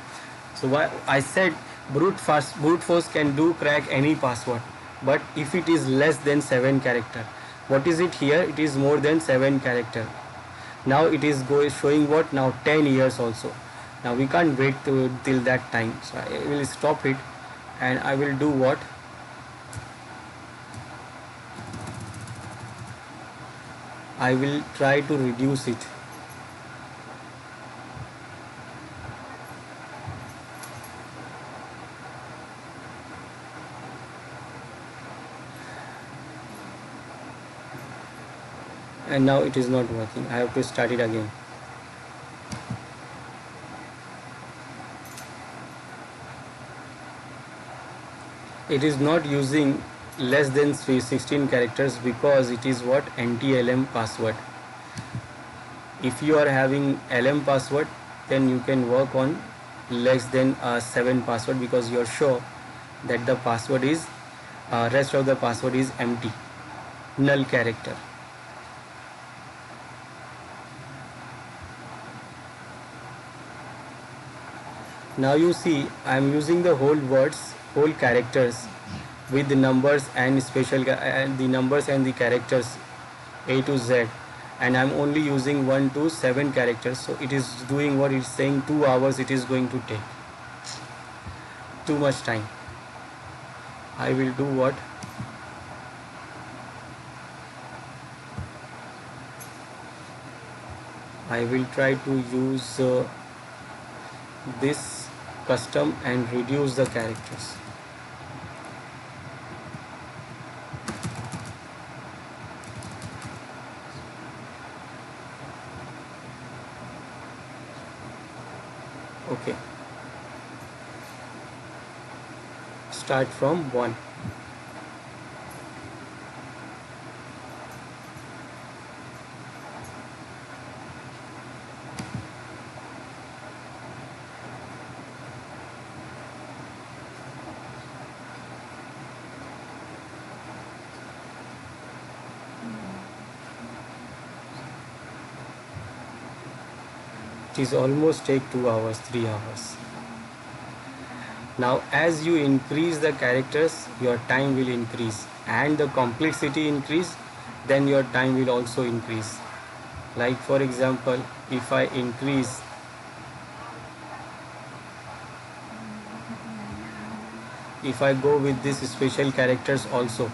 So why I said brute force can do crack any password, but if it is less than 7 character. What is it here? It is more than 7 character. Now it is showing what now 10 years also. Now we can't wait till that time, so I will stop it and I will do what? I will try to reduce it. And now it is not working. I have to start it again. It is not using less than 16 characters because it is what? Anti-LM password. If you are having LM password, then you can work on less than 7 password, because you are sure that the password is rest of the password is empty, null character. Now you see I am using the whole words, whole characters with the numbers and the numbers and the characters A to Z, and I am only using 1 to 7 characters. So it is doing what it's saying, 2 hours it is going to take. Too much time. I will do what? I will try to use this custom and reduce the characters. Okay, start from 1. It is almost take 2 hours, 3 hours. Now as you increase the characters, your time will increase, and the complexity increase, then your time will also increase. Like for example, if I increase if I go with this special characters also,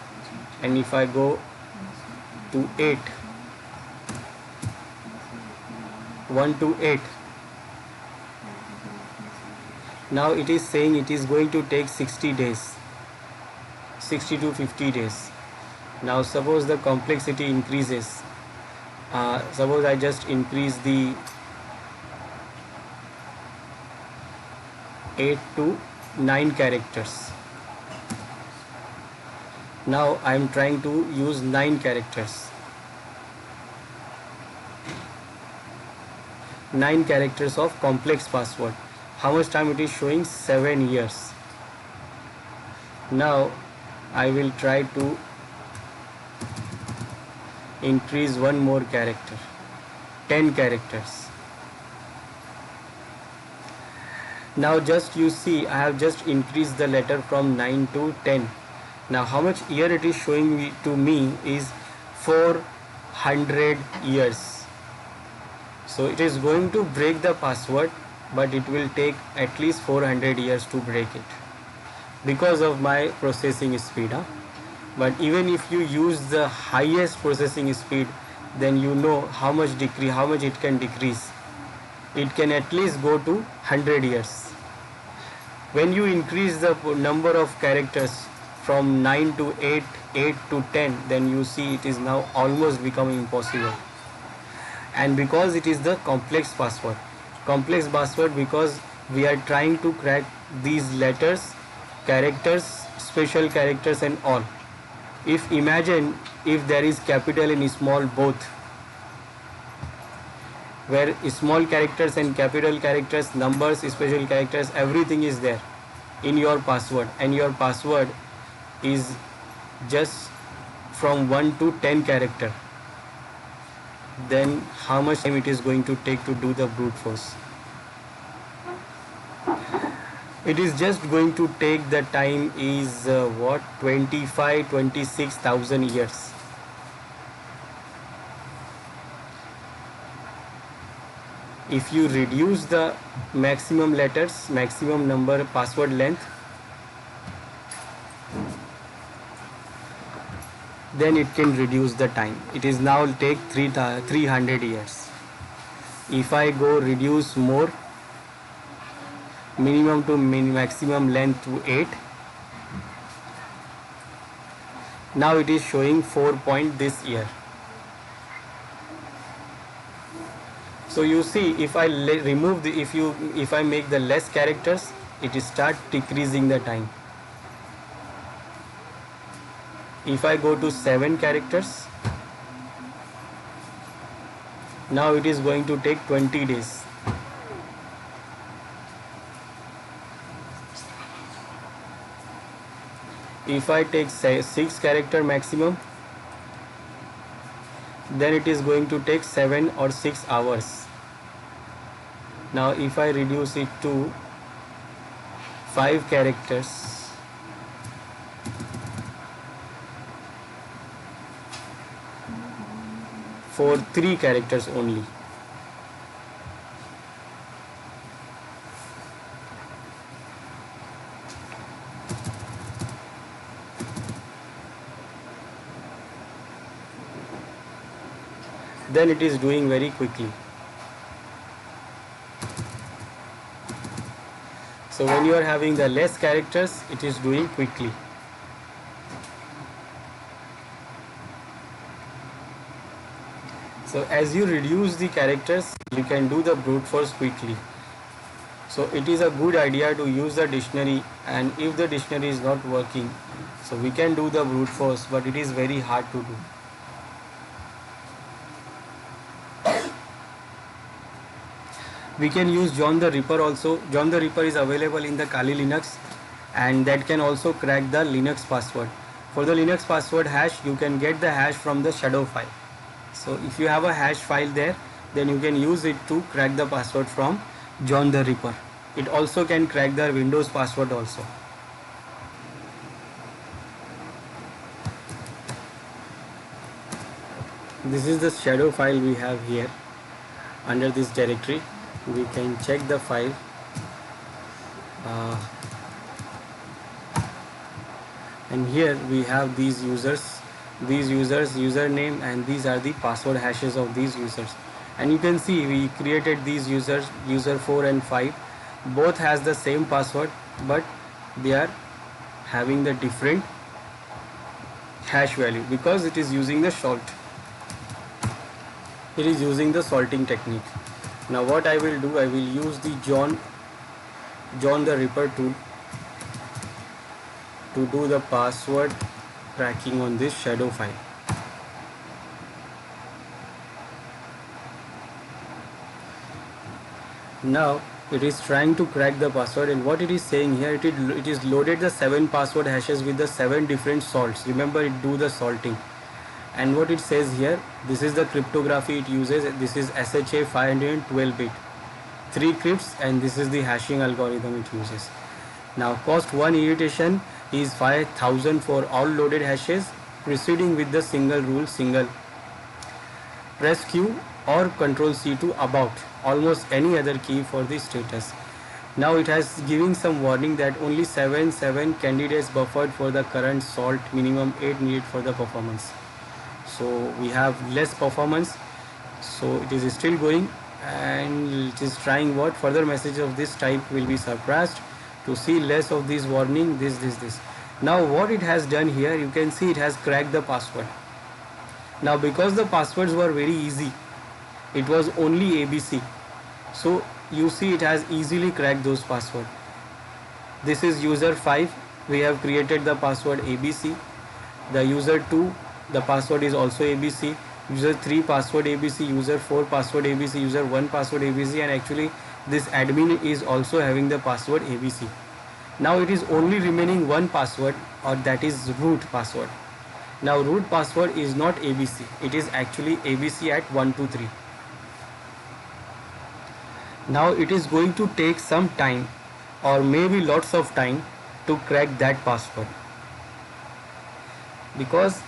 and if I go to 8, 1 to 8, now it is saying it is going to take 60 days, 60 to 50 days. Now suppose the complexity increases, suppose I just increase the 8 to 9 characters. Now I am trying to use 9 characters. 9 characters of complex password. How much time it is showing? 7 years. Now I will try to increase one more character, 10 characters. Now just you see I have just increased the letter from 9 to 10. Now how much year it is showing to me is 400 years. So it is going to break the password, but it will take at least 400 years to break it because of my processing speed. But even if you use the highest processing speed, then you know how much it can decrease. it can at least go to 100 years. When you increase the number of characters from 9 to 8, 8 to 10, then you see it is now almost becoming impossible. And because it is the complex password because we are trying to crack these letters, characters, special characters and all. If imagine if there is capital and small both, where small characters and capital characters, numbers, special characters, everything is there in your password, and your password is just from 1 to 10 character, then how much time it is going to take to do the brute force? It is just going to take the time is 26,000 years. If you reduce the maximum letters, maximum number, password length, then it can reduce the time. It is now take 300 years. If I go reduce more, minimum to maximum length to 8, now it is showing 4 point this year. So you see, if I remove the, if I make the less characters, it start decreasing the time. If I go to 7 characters, now it is going to take 20 days. If I take 6 character maximum, then it is going to take 7 or 6 hours. Now if I reduce it to 5 characters, for 3 characters only, then it is doing very quickly. So when you are having the less characters, it is doing quickly. So as you reduce the characters, you can do the brute force quickly. So it is a good idea to use the dictionary, and if the dictionary is not working, so we can do the brute force, but it is very hard to do. We can use John the Ripper also. John the Ripper is available in the Kali Linux, and that can also crack the Linux password. For the Linux password hash, you can get the hash from the shadow file. So if you have a hash file there, then you can use it to crack the password from John the Ripper. It also can crack the Windows password also. This is the shadow file we have here under this directory. We can check the file. And here we have these users, username, and these are the password hashes of these users. And you can see we created these users, user 4 and 5, both has the same password, but they are having the different hash value because it is using the salt. It is using the salting technique. Now what I will do, I will use the John the Ripper tool to do the password cracking on this shadow file. Now it is trying to crack the password, and what it is saying here, it is loaded the 7 password hashes with the 7 different salts. Remember, it do the salting. And what it says here, this is the cryptography it uses. This is SHA 512 bit, 3 crypts, and this is the hashing algorithm it uses. Now cost 1 iteration is 5000 for all loaded hashes, proceeding with the single rule, single. Press Q or Control C to about almost any other key for the status. Now it has giving some warning that only 7 candidates buffered for the current salt, minimum 8 needed for the performance. So we have less performance, so it is still going, and it is trying what further message of this type will be suppressed to see less of this warning, this. Now what it has done here, you can see it has cracked the password. Now because the passwords were very easy, it was only ABC, so you see it has easily cracked those passwords. This is user 5, we have created the password ABC. The user 2, the password is also ABC. User 3 password ABC, user 4 password ABC, user 1 password ABC, and actually this admin is also having the password ABC. Now it is only remaining one password, or that is root password. Now root password is not ABC, it is actually ABC at 123. Now it is going to take some time or maybe lots of time to crack that password, because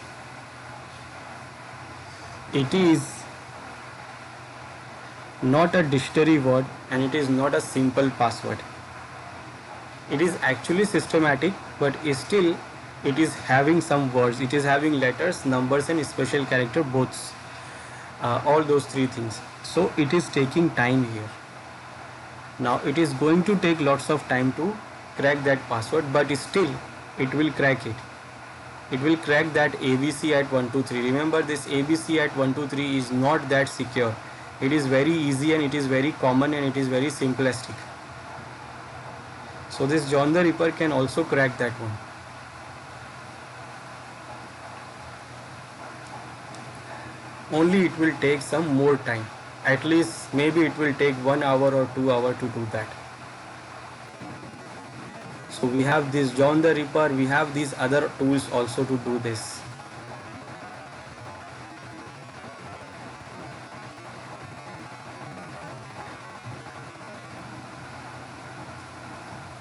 it is not a dictionary word and it is not a simple password. It is actually systematic, but still it is having some words, it is having letters, numbers and special character, both, all those three things. So it is taking time here. Now it is going to take lots of time to crack that password, but still it will crack it. It will crack that ABC at 123. Remember, this ABC at 123 is not that secure. It is very easy and it is very common and it is very simplistic. So this John the Ripper can also crack that one. Only it will take some more time. At least maybe it will take 1 hour or 2 hours to do that. So we have this John the Ripper, we have these other tools also to do this.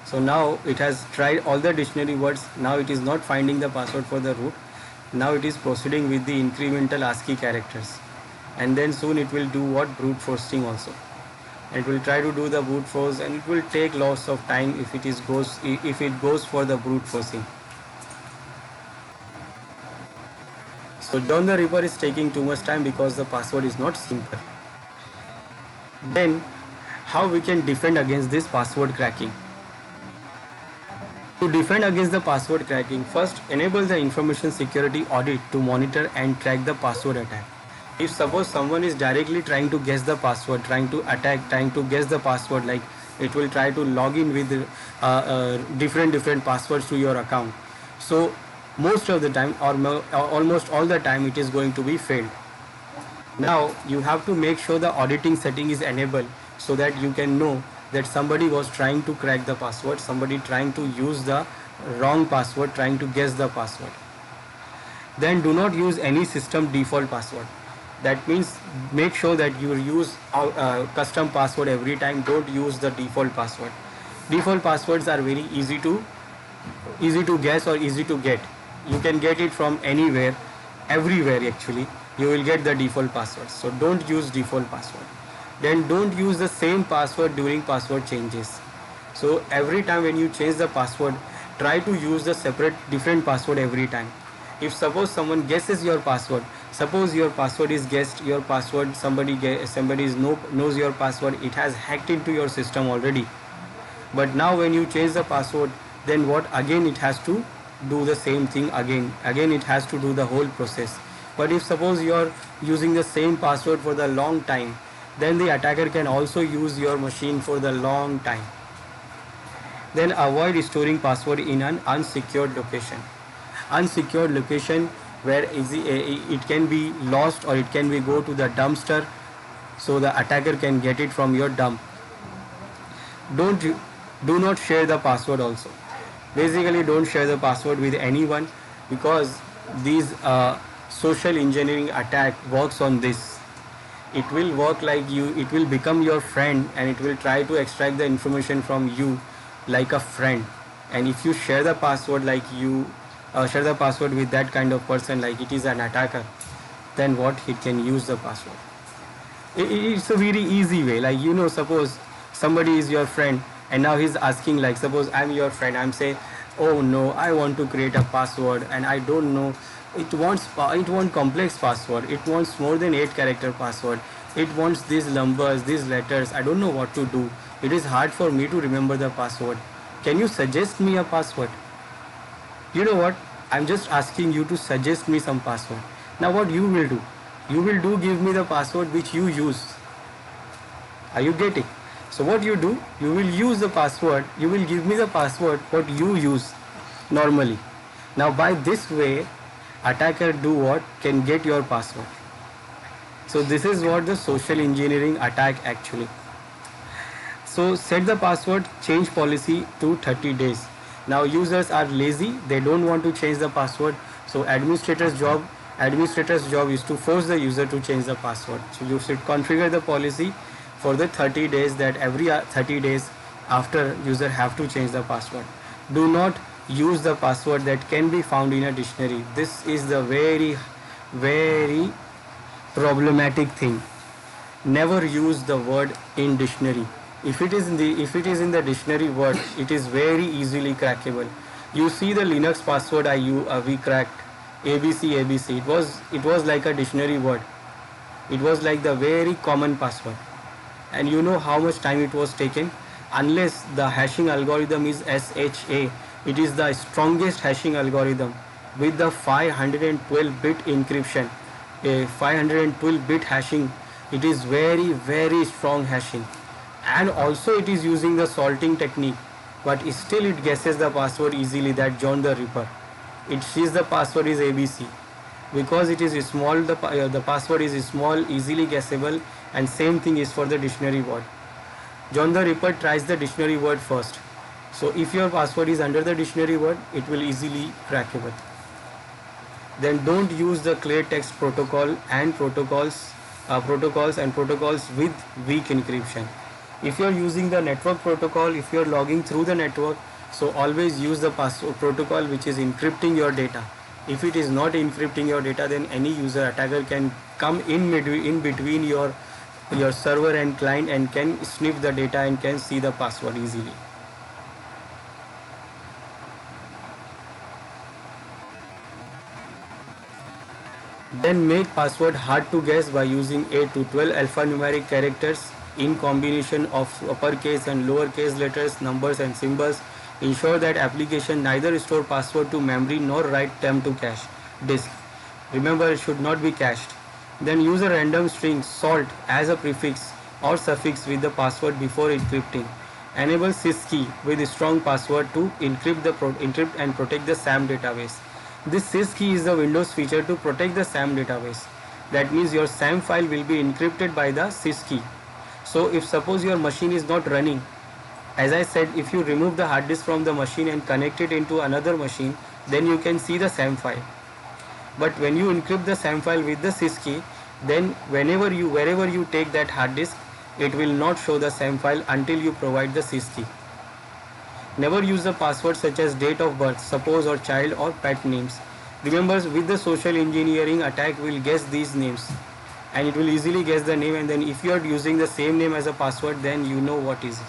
So now it has tried all the dictionary words. Now it is not finding the password for the root. Now it is proceeding with the incremental ASCII characters. And then soon it will do what? Brute forcing also. It will try to do the brute force, and it will take lots of time if it goes for the brute forcing. So John the Ripper is taking too much time because the password is not simple. Then how we can defend against this password cracking? To defend against the password cracking, first enable the information security audit to monitor and track the password attack. If suppose someone is directly trying to guess the password, trying to attack, trying to guess the password, like it will try to log in with different passwords to your account. So most of the time, or almost all the time, it is going to be failed. Now you have to make sure the auditing setting is enabled, so that you can know that somebody was trying to crack the password, somebody trying to use the wrong password, trying to guess the password. Then do not use any system default password. That means make sure that you use custom password every time. Don't use the default password. Default passwords are very easy to guess or easy to get. You can get it from anywhere, everywhere actually. You will get the default password. So don't use default password. Then don't use the same password during password changes. So every time when you change the password, try to use the different password every time. If suppose someone guesses your password, suppose your password is guessed, your password somebody knows your password, it has hacked into your system already. But now when you change the password, then what? Again it has to do the same thing again it has to do the whole process. But if suppose you are using the same password for the long time, then the attacker can also use your machine for the long time. Then avoid storing password in an unsecured location. Unsecured location where it can be lost, or it can be go to the dumpster, so the attacker can get it from your dump. Do not share the password also. Basically don't share the password with anyone, because these social engineering attack works on this. It will work like you, it will become your friend, and it will try to extract the information from you like a friend. And if you share the password share the password with that kind of person, like it is an attacker, then what? He can use the password. It's a very easy way. Like, suppose somebody is your friend and now he's asking, like suppose I'm your friend, I'm saying, oh no, I want to create a password and I don't know, it wants complex password, it wants more than 8 character password, it wants these numbers, these letters. I don't know what to do. It is hard for me to remember the password. Can you suggest me a password? You know what? I'm just asking you to suggest me some password. Now what you will do? You will do give me the password which you use. Are you getting? So what you do? You will use the password. You will give me the password what you use normally. Now by this way, attacker do what? Can get your password. So this is what the social engineering attack actually. So set the password change policy to 30 days. Now users are lazy, they don't want to change the password. So administrator's job is to force the user to change the password. So you should configure the policy for the 30 days, that every 30 days after user have to change the password. Do not use the password that can be found in a dictionary. This is the very problematic thing. Never use the word in dictionary. If it is in the dictionary word, it is very easily crackable. You see the Linux password we cracked ABC. It was like a dictionary word. It was like the very common password. And you know how much time it was taken? Unless the hashing algorithm is SHA, it is the strongest hashing algorithm with the 512-bit encryption, a 512-bit hashing. It is very strong hashing, and also it is using the salting technique, but still it guesses the password easily, that John the Ripper. It sees the password is ABC. Because it is small, the password is small, easily guessable, and same thing is for the dictionary word. John the Ripper tries the dictionary word first. So if your password is under the dictionary word, it will easily crackable. Then don't use the clear text protocol and protocols with weak encryption. If you are using the network protocol, if you are logging through the network, so always use the protocol which is encrypting your data. If it is not encrypting your data, then any user attacker can come in between your server and client and can sniff the data and can see the password easily. Then make password hard to guess by using 8 to 12 alphanumeric characters in combination of uppercase and lowercase letters, numbers and symbols. Ensure that application neither store password to memory nor write them to cache disk. Remember, it should not be cached. Then use a random string salt as a prefix or suffix with the password before encrypting. Enable syskey with a strong password to encrypt and protect the SAM database. This syskey is the Windows feature to protect the SAM database. That means your SAM file will be encrypted by the syskey. So if suppose your machine is not running, as I said, if you remove the hard disk from the machine and connect it into another machine, then you can see the SAM file. But when you encrypt the SAM file with the syskey, then wherever you take that hard disk, it will not show the SAM file until you provide the syskey. Never use the password such as date of birth, suppose, or child or pet names. Remember, with the social engineering attack will guess these names, and it will easily guess the name, and then if you are using the same name as a password, then you know what is it.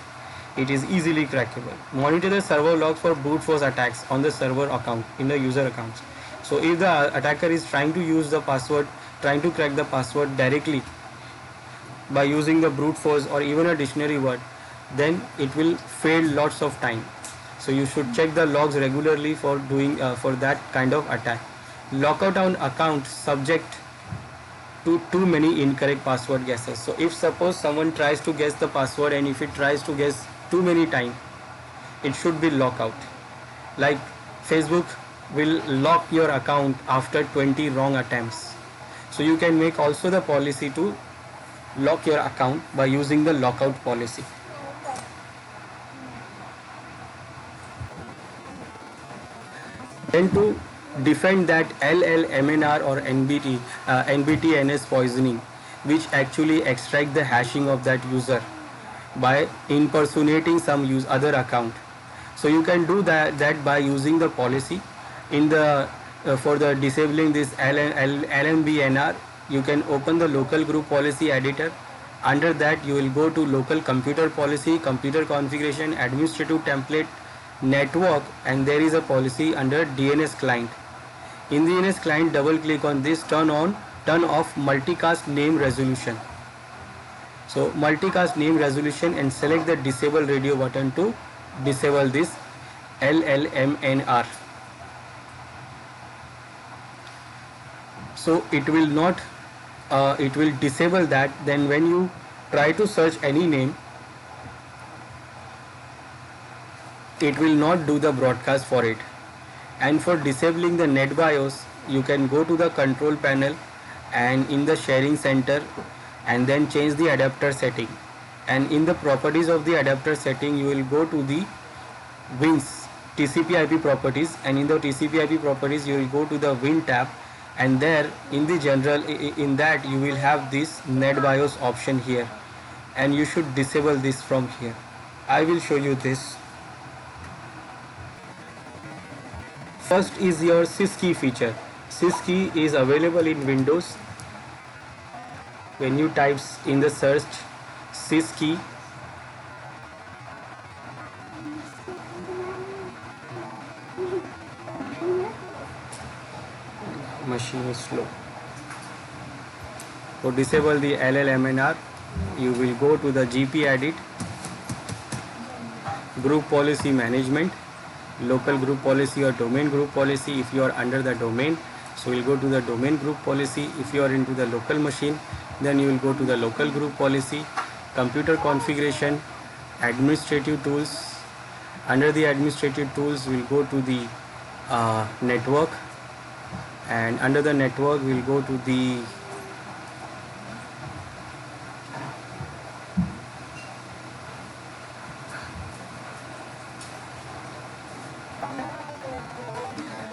It is easily crackable. Monitor the server logs for brute force attacks on the server account, in the user accounts. So if the attacker is trying to crack the password directly by using the brute force or even a dictionary word, then it will fail lots of time. So you should check the logs regularly for that kind of attack. Lockout on account subject to too many incorrect password guesses. So if suppose someone tries to guess the password, and if it tries to guess too many times, it should be lockout. Like Facebook will lock your account after 20 wrong attempts. So you can make also the policy to lock your account by using the lockout policy. Then to defend that LLMNR or NBTNS poisoning, which actually extract the hashing of that user by impersonating some other account. So you can do that by using the policy in the for the disabling this LMBNR. You can open the local group policy editor. Under that you will go to local computer policy, computer configuration, administrative template, network, and there is a policy under DNS client. In the DNS client, double click on this, turn off multicast name resolution. So multicast name resolution and select the disable radio button to disable this LLMNR. So it will not it will disable that. Then when you try to search any name, it will not do the broadcast for it. And for disabling the NetBIOS, you can go to the control panel and in the sharing center and then change the adapter setting, and in the properties of the adapter setting you will go to the WINS TCP IP properties, and in the TCP IP properties you will go to the WIN tab, and there in the general in that you will have this NetBIOS option here, and you should disable this from here. I will show you this. First is your syskey feature. Syskey is available in Windows. When you type in the search syskey, machine is slow. To disable the LLMNR, you will go to the GP edit, group policy management, local group policy or domain group policy if you are under the domain. So we'll go to the domain group policy. If you are into the local machine, then you will go to the local group policy, computer configuration, administrative tools. Under the administrative tools, we'll go to the network, and under the network we'll go to the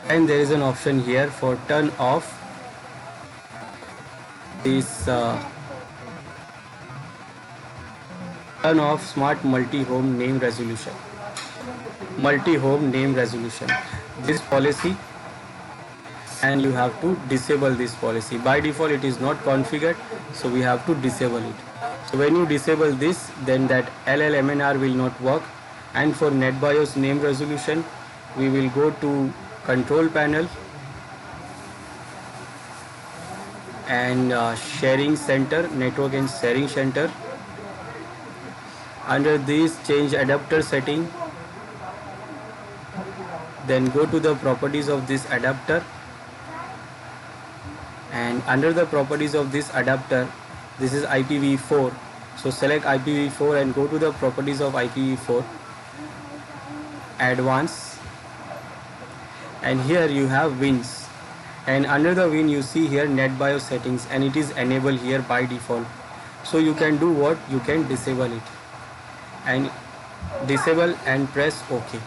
and there is an option here for turn off this turn off smart multi-home name resolution. Multi-home name resolution, this policy, and you have to disable this policy. By default it is not configured, so we have to disable it. So when you disable this, then that LLMNR will not work. And for NetBIOS name resolution, we will go to control panel and sharing center, network and sharing center. Under this, change adapter setting, then go to the properties of this adapter, and under the properties of this adapter, this is IPv4, so select IPv4 and go to the properties of IPv4, advanced, and here you have WINS, and under the WIN you see here NetBIOS settings, and it is enabled here by default. So you can do what? You can disable it, and disable and press OK,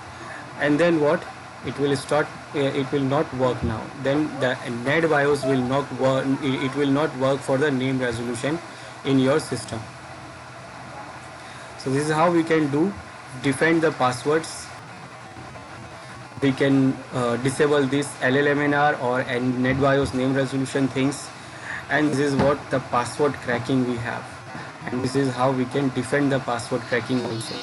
and then what? It will start. It will not work now. Then the NetBIOS will not work. It will not work for the name resolution in your system. So this is how we can do defend the passwords. We can disable this LLMNR or NetBIOS name resolution things, and this is what the password cracking we have, and this is how we can defend the password cracking also.